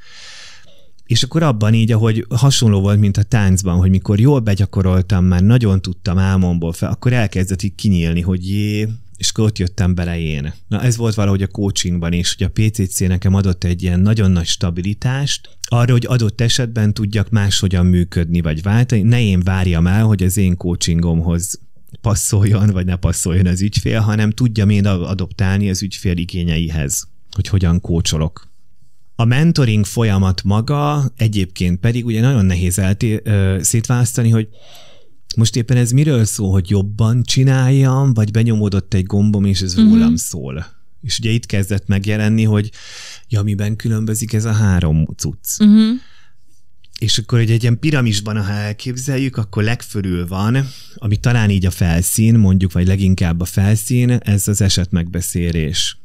És akkor abban így, ahogy hasonló volt, mint a táncban, hogy mikor jól begyakoroltam, már nagyon tudtam álmomból fel, akkor elkezdett így kinyílni, hogy és akkor ott jöttem bele én. Na ez volt valahogy a coachingban is, hogy a PCC nekem adott egy ilyen nagyon nagy stabilitást, arra, hogy adott esetben tudjak máshogyan működni, vagy váltani. Ne én várjam el, hogy az én coachingomhoz passzoljon, vagy ne passzoljon az ügyfél, hanem tudjam én adoptálni az ügyfél igényeihez, hogy hogyan coacholok. A mentoring folyamat maga egyébként pedig ugye nagyon nehéz szétválasztani, hogy most éppen ez miről szól, hogy jobban csináljam, vagy benyomódott egy gombom, és ez rólam szól. És ugye itt kezdett megjelenni, hogy miben különbözik ez a 3 cucc. És akkor, hogy egy ilyen piramisban, ha elképzeljük, akkor legfölül van, ami talán így a felszín, mondjuk, vagy leginkább a felszín, ez az esetmegbeszélés.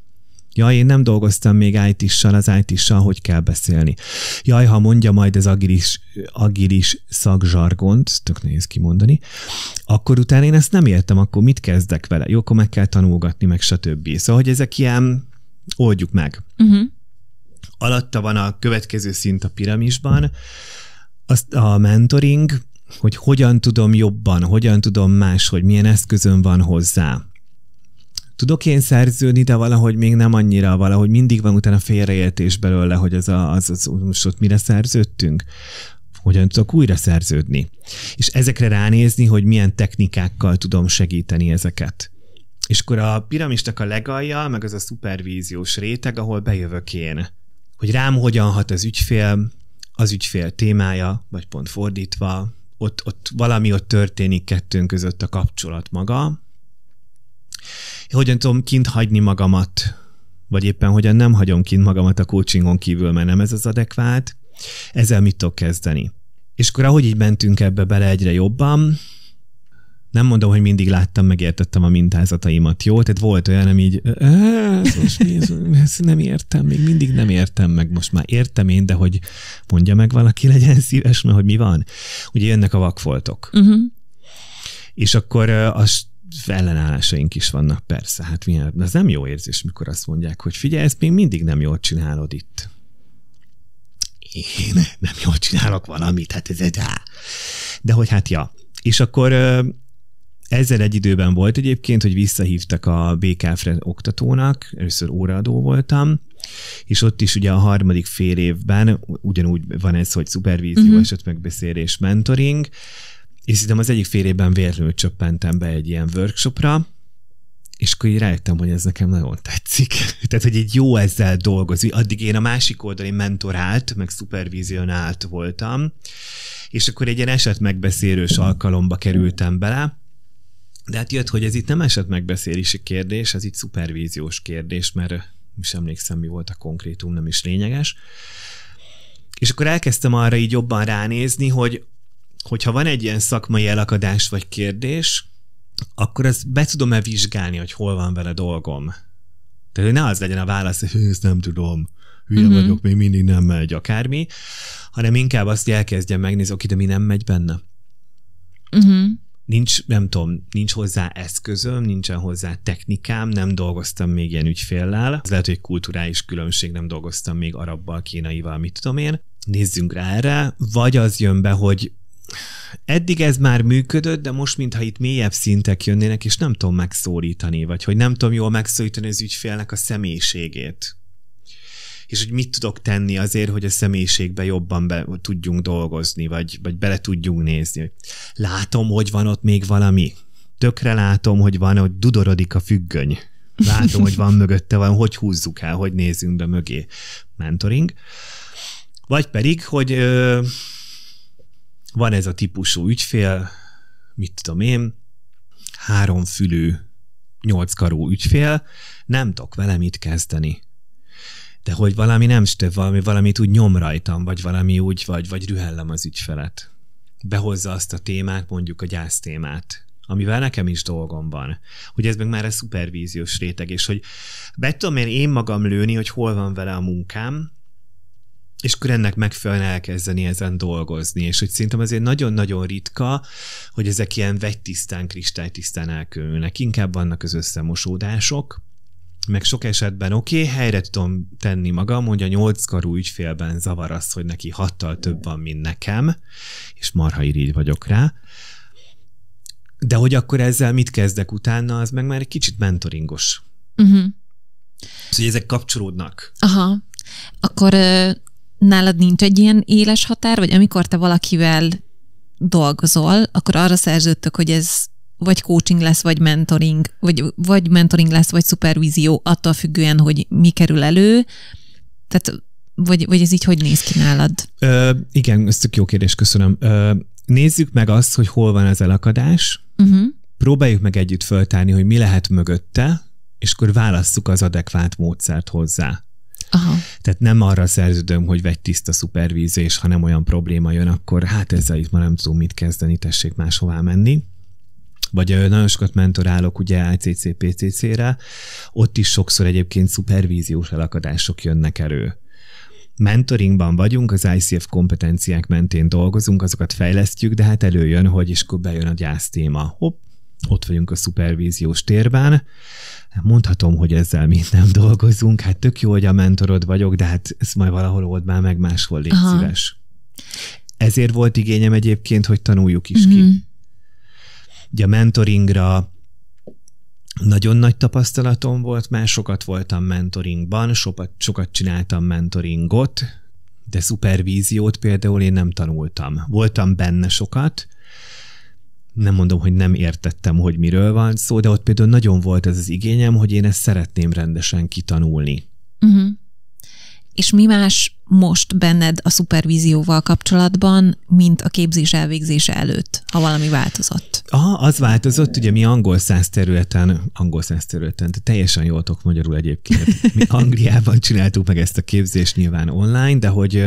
Jaj, én nem dolgoztam még IT-ssal, az IT-ssal hogy kell beszélni. Jaj, ha mondja majd az agilis szakzsargont, tök nehéz kimondani, akkor utána én ezt nem értem, akkor mit kezdek vele? Jó, akkor meg kell tanulgatni, meg stb. Szóval, hogy ezek ilyen, oldjuk meg. Alatta van a következő szint a piramisban, azt a mentoring, hogy hogyan tudom jobban, hogyan tudom máshogy, milyen eszközöm van hozzá. Tudok én szerződni, de valahogy még nem annyira, valahogy mindig van utána félreértés belőle, hogy most ott mire szerződtünk. Hogyan tudok újra szerződni. És ezekre ránézni, hogy milyen technikákkal tudom segíteni ezeket. És akkor a piramisnak a legalja, meg az a szupervíziós réteg, ahol bejövök én. Hogy rám hogyan hat az ügyfél témája, vagy pont fordítva, ott valami ott történik kettőnk között a kapcsolat maga. Hogyan tudom kint hagyni magamat, vagy éppen hogyan nem hagyom kint magamat a coachingon kívül, mert nem ez az adekvát, ezzel mit tudok kezdeni. És akkor ahogy így mentünk ebbe bele egyre jobban, nem mondom, hogy mindig láttam, megértettem a mintázataimat, jó? Tehát volt olyan, ami így, ezt nem értem, még mindig nem értem meg, most már értem én, de hogy mondja meg valaki, legyen szíves, mert hogy mi van. Ugye jönnek a vakfoltok. És akkor az ellenállásaink is vannak, persze. Hát milyen, ez nem jó érzés, mikor azt mondják, hogy figyelj, ezt még mindig nem jól csinálod itt. Én nem jól csinálok valamit, hát ez egy de hogy hát ja. És akkor ezzel egy időben volt egyébként, hogy visszahívtak a BKF-re oktatónak, először óraadó voltam, és ott is ugye a harmadik fél évben ugyanúgy van ez, hogy szupervízió, esetmegbeszélés, mentoring, és szerintem az egyik fél évben véletlenül csöppentem be egy ilyen workshopra, és akkor így rájöttem, hogy ez nekem nagyon tetszik. Tehát, hogy így jó ezzel dolgozni. Addig én a másik oldalon mentorált, meg szupervizionált voltam, és akkor egy ilyen esetmegbeszélős alkalomba kerültem bele, de hát jött, hogy ez itt nem esetmegbeszélési kérdés, ez itt szupervíziós kérdés, mert is emlékszem, mi volt a konkrétum, nem is lényeges. És akkor elkezdtem arra így jobban ránézni, hogyha van egy ilyen szakmai elakadás vagy kérdés, akkor ezt be tudom-e vizsgálni, hogy hol van vele dolgom. Tehát, hogy ne az legyen a válasz, hogy ezt nem tudom, hülye vagyok, még mindig nem megy akármi, hanem inkább azt elkezdjem megnézni, oké, de mi nem megy benne. Nincs hozzá eszközöm, nincsen hozzá technikám, nem dolgoztam még ilyen ügyféllel. Ez lehet, hogy kulturális különbség, nem dolgoztam még arabbal, kínaival, mit tudom én. Nézzünk rá erre, vagy az jön be, hogy eddig ez már működött, de most mintha itt mélyebb szintek jönnének, és nem tudom megszólítani, vagy hogy nem tudom jól megszólítani az ügyfélnek a személyiségét. És hogy mit tudok tenni azért, hogy a személyiségbe jobban tudjunk dolgozni, vagy bele tudjunk nézni. Látom, hogy van ott még valami. Tökre látom, hogy van, hogy dudorodik a függöny. Látom, hogy van mögötte van, hogy húzzuk el, hogy nézzünk be mögé. Mentoring. Vagy pedig, hogy van ez a típusú ügyfél, mit tudom én, 3 fülű, 8 karú ügyfél, nem tudok vele mit kezdeni. De hogy valami nem stöv, valamit úgy nyom rajtam, vagy valami úgy, vagy rühellem az ügyfelet. Behozza azt a témát, mondjuk a gyász témát, amivel nekem is dolgom van. Hogy ez meg már a szupervíziós réteg, és hogy be tudom én magam lőni, hogy hol van vele a munkám, és akkor ennek megfelelően elkezdeni ezen dolgozni. És hogy szerintem azért nagyon-nagyon ritka, hogy ezek ilyen vegytisztán, kristálytisztán elkülönülnek. Inkább vannak az összemosódások, meg sok esetben oké, helyre tudom tenni magam, hogy a 8 karú ügyfélben zavar az, hogy neki 6-tal több van, mint nekem, és marha irigy vagyok rá. De hogy akkor ezzel mit kezdek utána, az meg már egy kicsit mentoringos. Szóval ezek kapcsolódnak. Aha. Akkor nálad nincs egy ilyen éles határ, vagy amikor te valakivel dolgozol, akkor arra szerződtök, hogy ez vagy coaching lesz, vagy mentoring, vagy mentoring lesz, vagy szupervízió, attól függően, hogy mi kerül elő. Tehát, vagy ez így hogy néz ki nálad? Igen, ez tök jó kérdés, köszönöm. Nézzük meg azt, hogy hol van az elakadás, próbáljuk meg együtt föltárni, hogy mi lehet mögötte, és akkor válasszuk az adekvát módszert hozzá. Aha. Tehát nem arra szerződöm, hogy vegy tiszta szupervízió, és ha nem olyan probléma jön, akkor hát ezzel itt már nem tudom mit kezdeni, tessék máshová menni. vagy nagyon sokat mentorálok ugye ICC, PCC-re, ott is sokszor egyébként szupervíziós elakadások jönnek elő. Mentoringban vagyunk, az ICF kompetenciák mentén dolgozunk, azokat fejlesztjük, de hát előjön, hogy is akkor bejön a gyász téma. Hopp, ott vagyunk a szupervíziós térben. Mondhatom, hogy ezzel mind nem dolgozunk, hát tök jó, hogy a mentorod vagyok, de hát ezt majd valahol old már meg, máshol légy szíves. Ezért volt igényem egyébként, hogy tanuljuk is ki. Ugye a mentoringra nagyon nagy tapasztalatom volt, már sokat voltam mentoringban, sokat csináltam mentoringot, de szupervíziót például én nem tanultam. Voltam benne sokat, nem mondom, hogy nem értettem, hogy miről van szó, de ott például nagyon volt ez az igényem, hogy én ezt szeretném rendesen kitanulni. És mi más most benned a szupervízióval kapcsolatban, mint a képzés elvégzése előtt, ha valami változott? Az változott, ugye mi angol száz területen, de teljesen jól tudok magyarul egyébként. Mi Angliában csináltuk meg ezt a képzést nyilván online, de hogy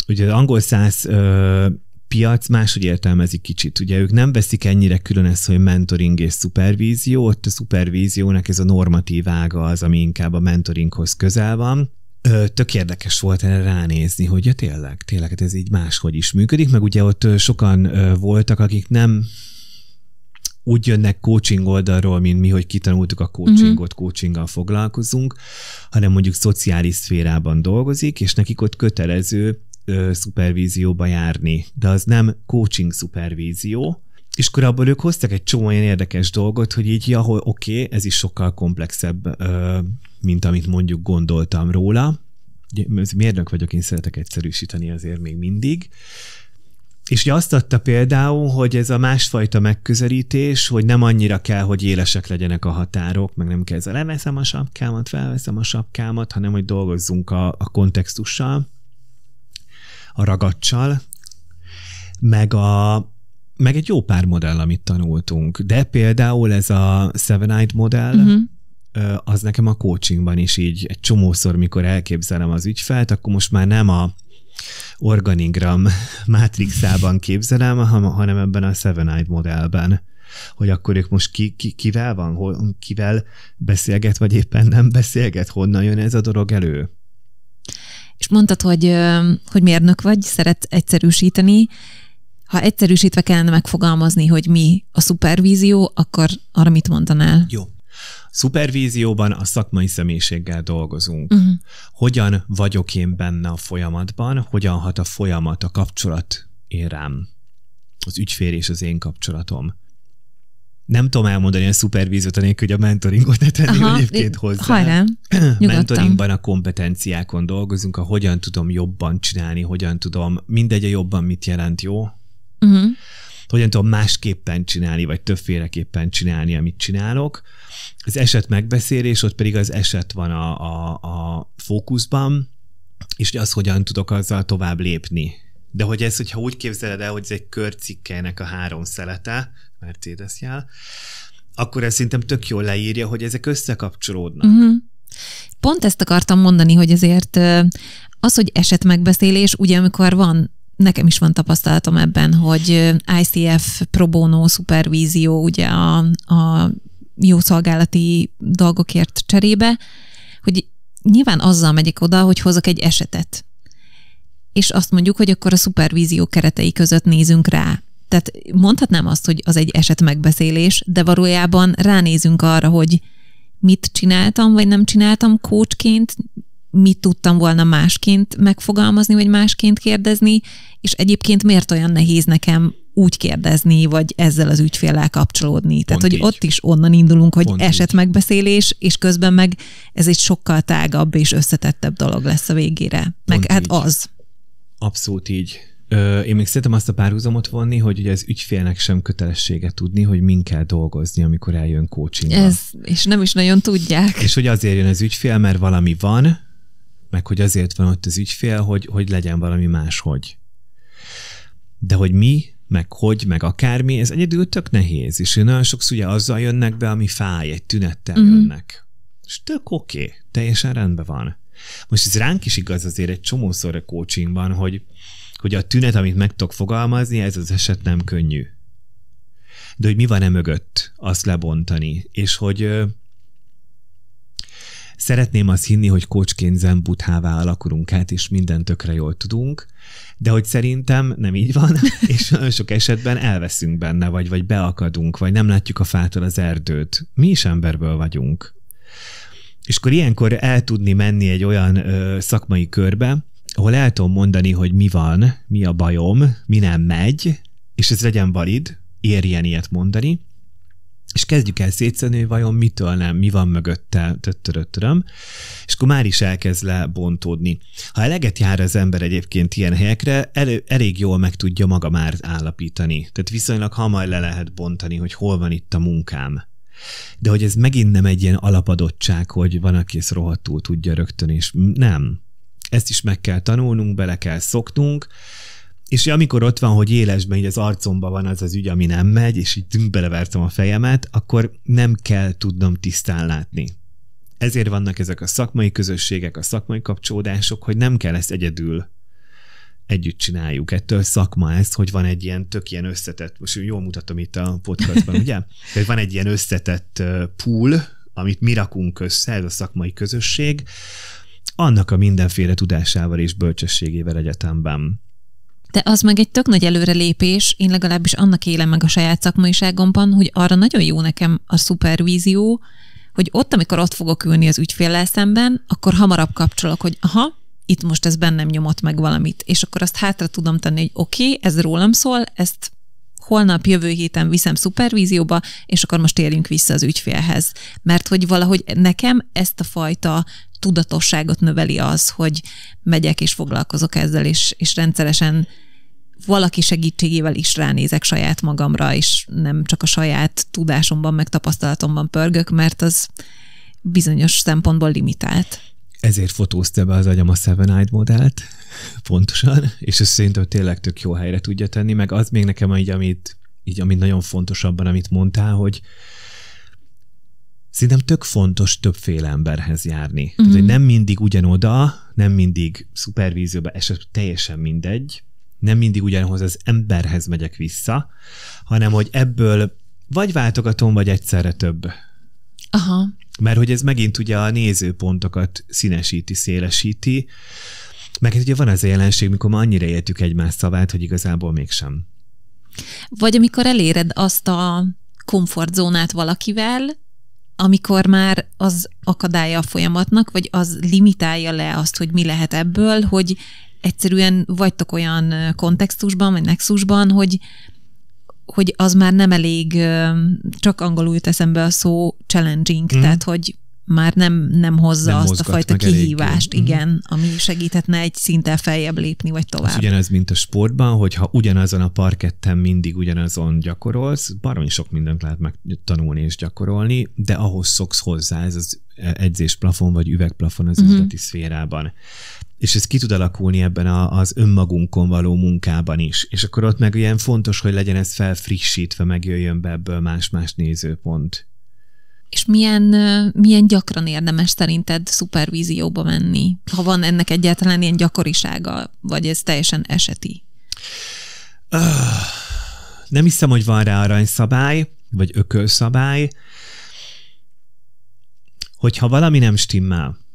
ugye az angol száz piac máshogy értelmezik kicsit. Ugye ők nem veszik ennyire külön ezt, hogy mentoring és szupervízió, ott a szupervíziónak ez a normatív ága az, ami inkább a mentoringhoz közel van. Tök érdekes volt erre ránézni, hogy ja, tényleg ez így máshogy is működik, meg ugye ott sokan voltak, akik nem úgy jönnek coaching oldalról, mint mi, hogy kitanultuk a coachingot, coachinggal foglalkozunk, hanem mondjuk szociális szférában dolgozik, és nekik ott kötelező szupervízióba járni, de az nem coaching szupervízió, és akkor abból ők hoztak egy csomó olyan érdekes dolgot, hogy így, oké, ez is sokkal komplexebb, mint amit mondjuk gondoltam róla. Mérnök vagyok, én szeretek egyszerűsíteni azért még mindig. És ugye azt adta például, hogy ez a másfajta megközelítés, hogy nem annyira kell, hogy élesek legyenek a határok, meg nem kell, leveszem a sapkámat, felveszem a sapkámat, hanem hogy dolgozzunk a kontextussal, a ragacsal, meg egy jó pár modell, amit tanultunk. De például ez a Seven-Eyed modell, az nekem a coachingban is így egy csomószor, mikor elképzelem az ügyfelt, akkor most már nem a organigram mátrixában képzelem, hanem ebben a Seven-Eyed modellben, hogy akkor ők most kivel van, kivel beszélget, vagy éppen nem beszélget, honnan jön ez a dolog elő. És mondtad, hogy mérnök vagy, szeret egyszerűsíteni. Ha egyszerűsítve kellene megfogalmazni, hogy mi a szupervízió, akkor arra mit mondanál? Jó. Szupervízióban a szakmai személyiséggel dolgozunk. Hogyan vagyok én benne a folyamatban, hogyan hat a folyamat, a kapcsolat én rám, az ügyfél és az én kapcsolatom. Nem tudom elmondani a szupervíziót anélkül, hogy a mentoringot ne tenném egyébként hozzá. Hajrá, mentoringban a kompetenciákon dolgozunk, a hogyan tudom jobban csinálni, hogyan tudom, mindegy a jobban mit jelent, jó? Hogyan tudom másképpen csinálni, vagy többféleképpen csinálni, amit csinálok. Az eset megbeszélés, ott pedig az eset van a fókuszban, és az hogyan tudok azzal tovább lépni. De hogy ez, hogyha úgy képzeled el, hogy ez egy körcikkelynek a 3 szelete, Mercedes jel, akkor ez szerintem tök jól leírja, hogy ezek összekapcsolódnak. Pont ezt akartam mondani, hogy azért az, hogy esetmegbeszélés, ugye amikor nekem is van tapasztalatom ebben, hogy ICF pro bono szupervízió, ugye a jó szolgálati dolgokért cserébe, hogy nyilván azzal megyek oda, hogy hozok egy esetet. És azt mondjuk, hogy akkor a szupervízió keretei között nézünk rá. Tehát mondhatnám azt, hogy az egy esetmegbeszélés, de valójában ránézünk arra, hogy mit csináltam, vagy nem csináltam coachként, mit tudtam volna másként megfogalmazni, vagy másként kérdezni, és egyébként miért olyan nehéz nekem úgy kérdezni, vagy ezzel az ügyféllel kapcsolódni. Pont tehát, hogy így. Ott is onnan indulunk, hogy pont esetmegbeszélés, és közben meg ez egy sokkal tágabb és összetettebb dolog lesz a végére. Pont meg hát így. Az. Abszolút így. Én még szeretem azt a párhuzamot vonni, hogy ugye az ügyfélnek sem kötelessége tudni, hogy min kell dolgozni, amikor eljön coachingba. És nem is nagyon tudják. És hogy azért jön az ügyfél, mert valami van, meg hogy azért van ott az ügyfél, hogy legyen valami máshogy. De hogy mi, meg akármi, ez egyedül tök nehéz. És nagyon sokszor ugye azzal jönnek be, ami fáj, egy tünettel jönnek. És tök oké, teljesen rendben van. Most ez ránk is igaz azért egy csomószor a coachingban, hogy a tünet, amit meg tudok fogalmazni, ez az eset nem könnyű. de hogy mi van mögött, azt lebontani. És hogy szeretném azt hinni, hogy coachként zen buddhává alakulunk át, és mindent tökre jól tudunk, de hogy szerintem nem így van, és nagyon sok esetben elveszünk benne, vagy beakadunk, vagy nem látjuk a fától az erdőt. Mi is emberből vagyunk. És akkor ilyenkor el tudni menni egy olyan szakmai körbe, ahol el tudom mondani, hogy mi van, mi a bajom, mi nem megy, és ez legyen valid, érjen ilyet mondani, és kezdjük el szétszedni, hogy vajon mitől nem, mi van mögötte, és akkor már is elkezd lebontódni. Ha eleget jár az ember egyébként ilyen helyekre, elég jól meg tudja maga már állapítani. Tehát viszonylag hamar le lehet bontani, hogy hol van itt a munkám. De hogy ez megint nem egy ilyen alapadottság, hogy van, aki ezt rohadtul tudja rögtön, és nem. Ezt is meg kell tanulnunk, bele kell szoknunk, és amikor ott van, hogy élesben így az arcomban van az ügy, ami nem megy, és így belevertem a fejemet, akkor nem kell tudnom tisztán látni. Ezért vannak ezek a szakmai közösségek, a szakmai kapcsolódások, hogy nem kell ezt együtt csináljuk. Ettől szakma ez, hogy van egy ilyen tök ilyen összetett, most jól mutatom itt a podcastban, ugye? Tehát van egy ilyen összetett pool, amit mi rakunk össze, ez a szakmai közösség, annak a mindenféle tudásával és bölcsességével egyetemben. De az meg egy tök nagy előrelépés, én legalábbis annak élem meg a saját szakmaiságomban, hogy arra nagyon jó nekem a szupervízió, hogy ott, amikor ott fogok ülni az ügyféllel szemben, akkor hamarabb kapcsolok, hogy aha, itt most ez bennem nyomott meg valamit, és akkor azt hátra tudom tenni, hogy oké, ez rólam szól, ezt holnap, jövő héten viszem szupervízióba, és akkor most térjünk vissza az ügyfélhez. Mert hogy valahogy nekem ezt a fajta tudatosságot növeli az, hogy megyek és foglalkozok ezzel, és rendszeresen valaki segítségével is ránézek saját magamra, és nem csak a saját tudásomban, meg tapasztalatomban pörgök, mert az bizonyos szempontból limitált. Ezért fotózta be az agyam a Seven Eyed modellt, pontosan, és ez szerintem tényleg tök jó helyre tudja tenni, meg az még nekem amit nagyon fontos abban, amit mondtál, hogy szerintem tök fontos többféle emberhez járni. Tehát, hogy nem mindig ugyanoda, nem mindig szupervízióba, esetleg teljesen mindegy, nem mindig ugyanhoz az emberhez megyek vissza, hanem hogy ebből vagy váltogatom, vagy egyszerre több. Aha. Mert hogy ez megint ugye a nézőpontokat színesíti, szélesíti, meg ugye van az a jelenség, mikor ma annyira értjük egymás szavát, hogy igazából mégsem. Vagy amikor eléred azt a komfortzónát valakivel, amikor már az akadálya a folyamatnak, vagy az limitálja le azt, hogy mi lehet ebből, hogy egyszerűen vagytok olyan kontextusban, vagy nexusban, hogy az már nem elég, csak angolul jut eszembe a szó challenging, tehát hogy már nem hozza nem azt a fajta kihívást, igen, ami segíthetne egy szinten feljebb lépni, vagy tovább. Az ugyanaz, mint a sportban, hogyha ugyanazon a parketten mindig ugyanazon gyakorolsz, baromi sok mindent lehet megtanulni és gyakorolni, de ahhoz szoksz hozzá, ez az edzésplafon vagy üvegplafon az üzleti szférában. És ez ki tud alakulni ebben az önmagunkon való munkában is. És akkor ott meg ilyen fontos, hogy legyen ez felfrissítve, megjöjjön be ebből más-más nézőpont. És milyen gyakran érdemes szerinted szupervízióba menni? Ha van ennek egyáltalán ilyen gyakorisága, vagy ez teljesen eseti? Nem hiszem, hogy van rá aranyszabály, vagy ökölszabály. Hogyha valami nem stimmel,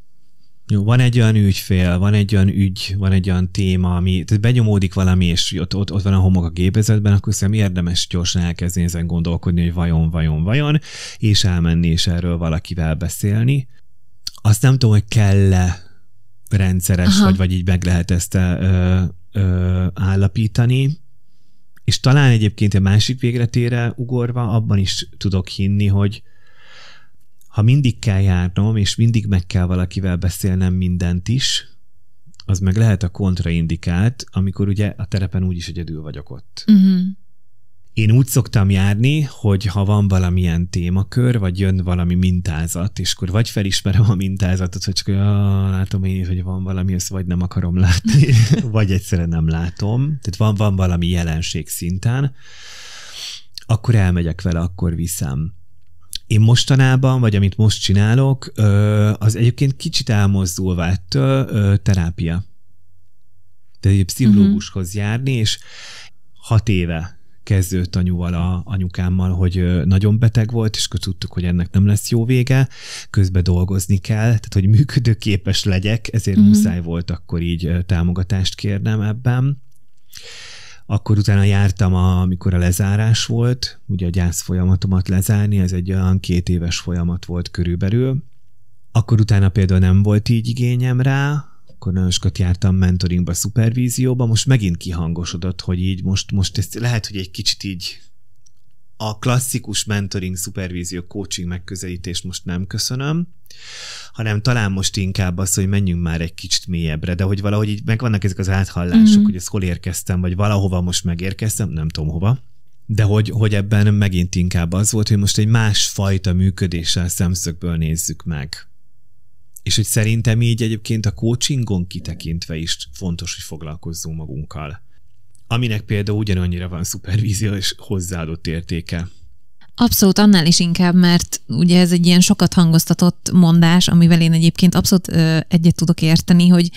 jó, van egy olyan ügyfél, van egy olyan ügy, van egy olyan téma, ami tehát benyomódik valami, és ott van a homok a gépezetben, akkor szerintem érdemes gyorsan elkezdeni ezen gondolkodni, hogy vajon, és elmenni, és erről valakivel beszélni. Azt nem tudom, hogy kell-e rendszeres, vagy így meg lehet ezt állapítani. És talán egyébként a másik végletére ugorva abban is tudok hinni, hogy ha mindig kell járnom, és mindig meg kell valakivel beszélnem mindent is, az meg lehet a kontraindikált, amikor ugye a terepen úgyis egyedül vagyok ott. Én úgy szoktam járni, hogy ha van valamilyen témakör, vagy jön valami mintázat, és akkor vagy felismerem a mintázatot, hogy csak látom én is, hogy van valami, ezt vagy nem akarom látni, vagy egyszerűen nem látom. Tehát van valami jelenség szinten, akkor elmegyek vele, akkor viszem. Én mostanában, vagy amit most csinálok, az egyébként kicsit elmozdulva ettől terápia. Tehát egy pszichológushoz járni, és 6 éve kezdőtanyúval, anyukámmal, hogy nagyon beteg volt, és akkor tudtuk, hogy ennek nem lesz jó vége, közben dolgozni kell, tehát hogy működőképes legyek, ezért muszáj volt akkor így támogatást kérnem ebben. Akkor utána jártam, amikor a lezárás volt, ugye a gyász folyamatomat lezárni, ez egy olyan 2 éves folyamat volt körülbelül. Akkor utána például nem volt így igényem rá, akkor nagyon sokat jártam mentoringba, szupervízióba, most megint kihangosodott, hogy így most ez lehet, hogy egy kicsit így a klasszikus mentoring, szupervízió, coaching megközelítés most nem köszönöm, hanem talán most inkább az, hogy menjünk már egy kicsit mélyebbre, de hogy valahogy így megvannak ezek az áthallások, hogy ezt hol érkeztem, vagy valahova most megérkeztem, nem tudom hova, de hogy ebben megint inkább az volt, hogy most egy másfajta működéssel szemszögből nézzük meg. És hogy szerintem így egyébként a coachingon kitekintve is fontos, hogy foglalkozzunk magunkkal. Aminek például ugyanannyira van szupervízió és hozzáadott értéke. Abszolút, annál is inkább, mert ugye ez egy ilyen sokat hangoztatott mondás, amivel én egyébként abszolút egyet tudok érteni, hogy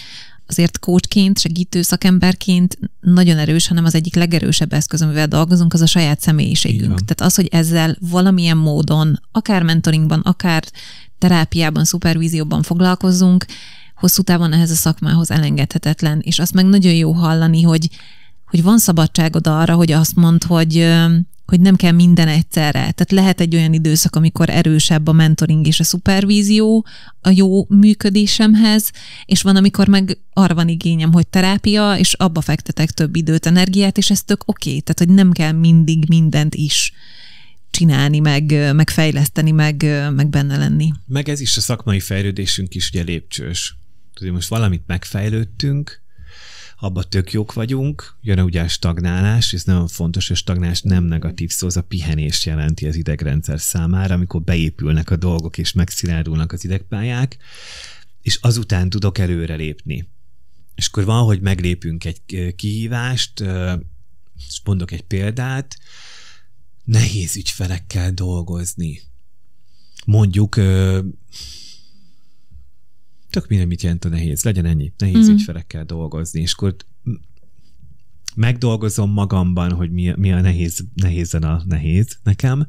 azért coachként, segítő szakemberként nagyon erős, hanem az egyik legerősebb eszköz, amivel dolgozunk, az a saját személyiségünk. Tehát az, hogy ezzel valamilyen módon, akár mentoringban, akár terápiában, szupervízióban foglalkozzunk, hosszú távon ehhez a szakmához elengedhetetlen, és azt meg nagyon jó hallani, hogy van szabadságod arra, hogy azt mondd, hogy nem kell minden egyszerre. Tehát lehet egy olyan időszak, amikor erősebb a mentoring és a szupervízió a jó működésemhez, és van, amikor meg arra van igényem, hogy terápia, és abba fektetek több időt, energiát, és ez tök oké. Tehát, hogy nem kell mindig mindent is csinálni, meg fejleszteni, meg benne lenni. Meg ez is a szakmai fejlődésünk is ugye lépcsős. Tudod, most valamit megfejlődtünk, abba tök jók vagyunk, jön ugye a stagnálás, és nagyon fontos, hogy a stagnálás nem negatív szó, az a pihenést jelenti az idegrendszer számára, amikor beépülnek a dolgok, és megszilárdulnak az idegpályák, és azután tudok előrelépni. És akkor valahogy meglépünk egy kihívást, és mondok egy példát, nehéz ügyfelekkel dolgozni. Mondjuk, tök minden mit jelent a nehéz, legyen ennyi, nehéz ügyfelekkel dolgozni, és akkor megdolgozom magamban, hogy mi a nehézen a nehéz nekem,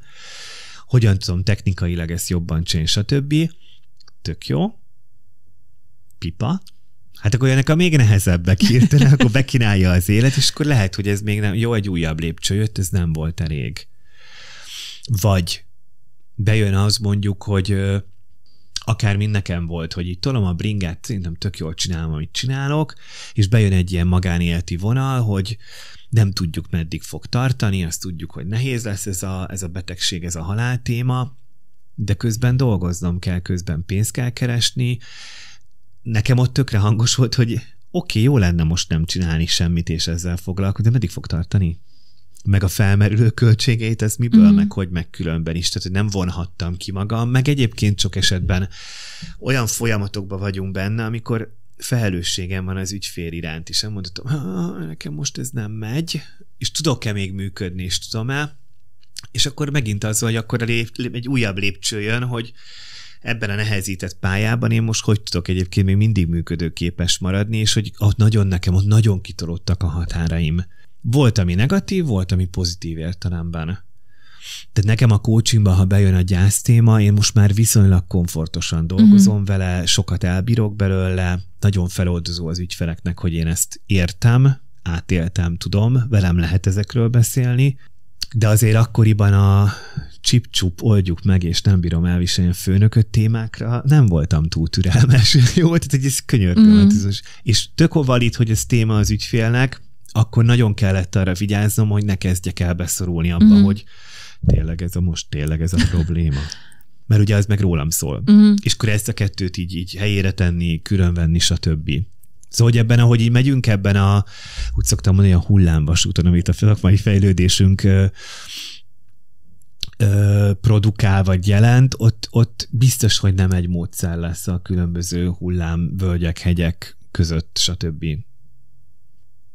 hogyan tudom technikailag ezt jobban csinálni, stb. Tök jó. Pipa. Hát akkor ennek a még nehezebbek hirtelen, akkor bekínálja az élet, és akkor lehet, hogy ez még nem, jó, egy újabb lépcső jött, ez nem volt elég. Vagy bejön az mondjuk, hogy akár mind nekem volt, hogy itt tolom a bringát, szerintem tök jól csinálom, amit csinálok, és bejön egy ilyen magánéleti vonal, hogy nem tudjuk, meddig fog tartani, azt tudjuk, hogy nehéz lesz ez a betegség, ez a halál téma, de közben dolgoznom kell, közben pénzt kell keresni. Nekem ott tökre hangos volt, hogy oké, jó lenne most nem csinálni semmit, és ezzel foglalkozni, de meddig fog tartani? Meg a felmerülő költségeit, ez miből, meg hogy meg különben is, tehát hogy nem vonhattam ki magam, meg egyébként sok esetben olyan folyamatokban vagyunk benne, amikor felelősségem van az ügyfél iránt, és mondhatom, nekem most ez nem megy, és tudok-e még működni, és tudom-e, és akkor megint az, hogy akkor egy újabb lépcső jön, hogy ebben a nehezített pályában én most hogy tudok egyébként még mindig működőképes maradni, és hogy nekem ott nagyon kitolódtak a határaim. Volt, ami negatív, volt, ami pozitív értelemben. Tehát nekem a coachingban, ha bejön a gyász téma, én most már viszonylag komfortosan dolgozom vele, sokat elbírok belőle, nagyon feloldozó az ügyfeleknek, hogy én ezt értem, átéltem, tudom, velem lehet ezekről beszélni, de azért akkoriban a csip-csup, oldjuk meg, és nem bírom elviselni a főnököt témákra, nem voltam túl türelmes. Jó, tehát egy könyörgöm. És tök valid, hogy ez téma az ügyfélnek, akkor nagyon kellett arra vigyáznom, hogy ne kezdjek el beszorulni abba, hogy tényleg ez a probléma. Mert ugye az meg rólam szól. És akkor ezt a kettőt így helyére tenni, különvenni, stb. Szóval, hogy ebben, ahogy így megyünk ebben úgy szoktam mondani, a hullámvasúton, amit a szakmai fejlődésünk produkál vagy jelent, ott biztos, hogy nem egy módszer lesz a különböző hullámvölgyek, hegyek között, stb.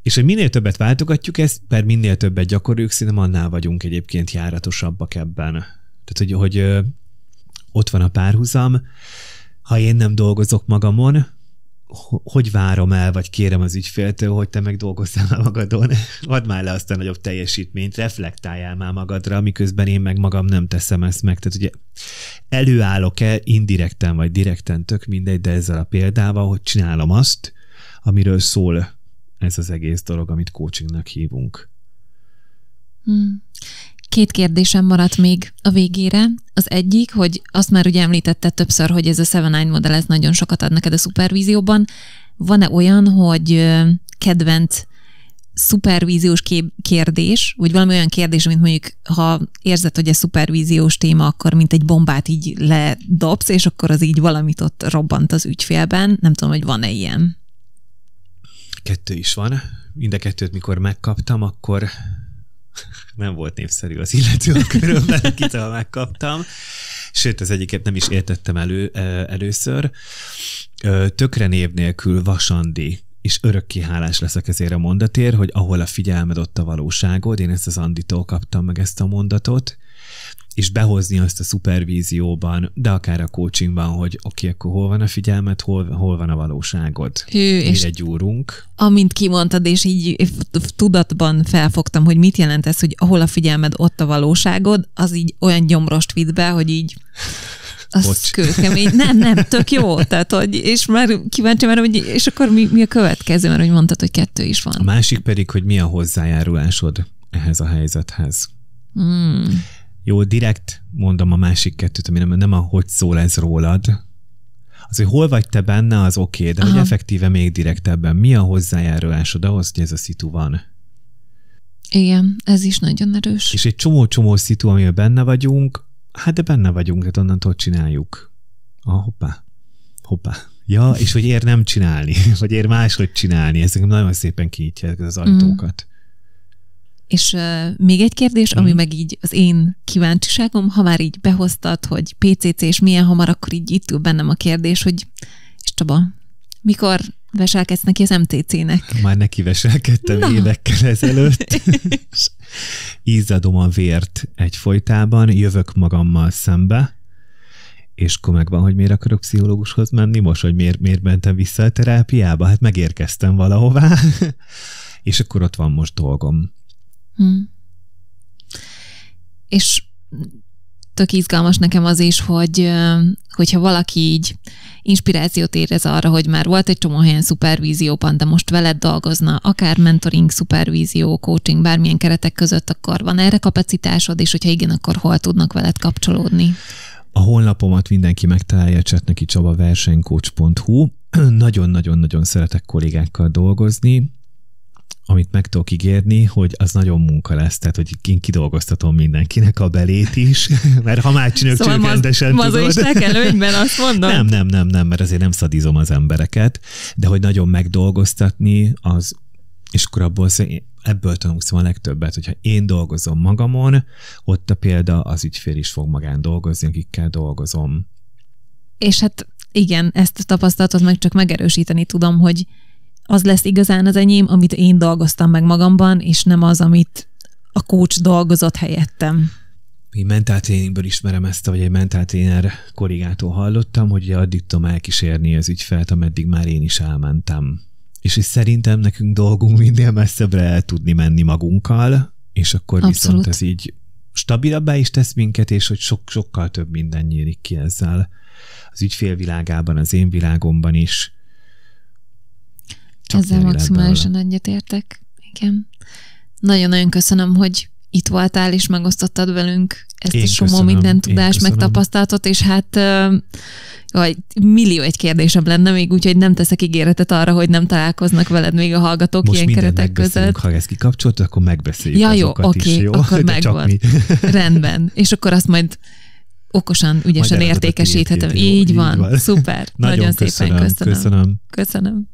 És hogy minél többet váltogatjuk ezt, per minél többet gyakoroljuk, szerintem annál vagyunk egyébként járatosabbak ebben. Tehát, hogy ott van a párhuzam, ha én nem dolgozok magamon, hogy várom el, vagy kérem az ügyféltől, hogy te meg dolgozzál már magadon, add már le azt a nagyobb teljesítményt, reflektáljál már magadra, miközben én meg magam nem teszem ezt meg. Tehát ugye előállok-e indirekten vagy direkten, tök mindegy, de ezzel a példával, hogy csinálom azt, amiről szól ez az egész dolog, amit coachingnak hívunk. 2 kérdésem maradt még a végére. Az egyik, hogy azt már ugye említetted többször, hogy ez a 7-9 modell, ez nagyon sokat ad neked a szupervízióban. Van-e olyan, hogy kedvenc szupervíziós kérdés, vagy valami olyan kérdés, amit mondjuk, ha érzed, hogy ez szupervíziós téma, akkor mint egy bombát így ledobsz, és akkor az így valamit ott robbant az ügyfélben. Nem tudom, hogy van-e ilyen. 2 is van. Mind a 2-t, mikor megkaptam, akkor nem volt népszerű az illető a körömben, akitől megkaptam. Sőt, az egyiket nem is értettem először. Tökre név nélkül Vasandi, és örökké hálás leszek ezért a mondatért, hogy ahol a figyelmed, ott a valóságod. Én ezt az Anditól kaptam meg ezt a mondatot, és behozni azt a szupervízióban, de akár a coachingban, hogy oké, akkor hol van a figyelmed, hol van a valóságod. Mire gyúrunk. Amint kimondtad, és így tudatban felfogtam, hogy mit jelent ez, hogy ahol a figyelmed, ott a valóságod, az így olyan gyomrost vitt be, hogy így az kőkemény. Nem, tök jó. Tehát, hogy, és már kíváncsi már, hogy és akkor mi a következő, mert hogy mondtad, hogy 2 is van. A másik pedig, hogy mi a hozzájárulásod ehhez a helyzethez. Jó, direkt mondom a másik 2-t, ami nem a hogy szól ez rólad. Az, hogy hol vagy te benne, az oké, de hogy effektíve még direktebben. Mi a hozzájárulásod ahhoz, hogy ez a szitu van? Igen, ez is nagyon erős. És egy csomó szitu, amiben benne vagyunk, hát de benne vagyunk, tehát onnantól csináljuk. Hoppá. Ja, és hogy ér nem csinálni, vagy ér máshogy csinálni. Ezek nagyon szépen kinyitják az ajtókat. És még egy kérdés, ami meg így az én kíváncsiságom, ha már így behoztad, hogy PCC és milyen hamar, akkor így itt ül bennem a kérdés, hogy és Csaba, mikor veselkedsz neki az MTC-nek? Már neki veselkedtem évekkel ezelőtt. Izzadom a vért egyfolytában, jövök magammal szembe, és akkor megvan, hogy miért akarok pszichológushoz menni, most, hogy miért mentem vissza a terápiába, hát megérkeztem valahová, és akkor ott van most dolgom. És tök izgalmas nekem az is, hogyha valaki így inspirációt érez arra, hogy már volt egy csomó helyen szupervízióban, de most veled dolgozna, akár mentoring, szupervízió, coaching, bármilyen keretek között, akkor van erre kapacitásod, és hogyha igen, akkor hol tudnak veled kapcsolódni? A honlapomat mindenki megtalálja, csetnekicsaba.versenycoach.hu. Nagyon-nagyon-nagyon szeretek kollégákkal dolgozni, amit meg tudok ígérni, hogy az nagyon munka lesz, tehát hogy én kidolgoztatom mindenkinek a belét is, mert ha már csökkentesen tudod. Mazoisták előnyben, azt mondod? Nem, mert azért nem szadizom az embereket, de hogy nagyon megdolgoztatni, az, és akkor ebből tanulsz a legtöbbet, hogyha én dolgozom magamon, ott a példa az ügyfél is fog magán dolgozni, akikkel dolgozom. És hát igen, ezt a tapasztalatot meg csak megerősíteni tudom, hogy az lesz igazán az enyém, amit én dolgoztam meg magamban, és nem az, amit a coach dolgozott helyettem. Én mentáltréningből ismerem ezt, vagy egy mentáltréner kollégától hallottam, hogy addig tudom elkísérni az ügyfelt, ameddig már én is elmentem. És szerintem nekünk dolgunk minél messzebbre el tudni menni magunkkal, és akkor viszont ez így stabilabbá is tesz minket, és hogy sokkal több minden nyílik ki ezzel. Az ügyfél világában, az én világomban is. Ezzel maximálisan egyetértek. Igen. Nagyon-nagyon köszönöm, hogy itt voltál, és megosztottad velünk ezt a somó minden tudás, megtapasztalatot, és hát millió egy kérdésem lenne még, úgyhogy nem teszek ígéretet arra, hogy nem találkoznak veled még a hallgatók most ilyen keretek között. Ha ezt kikapcsolt, akkor megbeszéljük azokat is, jó? Akkor megvan. Rendben. És akkor azt majd okosan, ügyesen értékesíthetem. Így van. Szuper. Nagyon szépen köszönöm.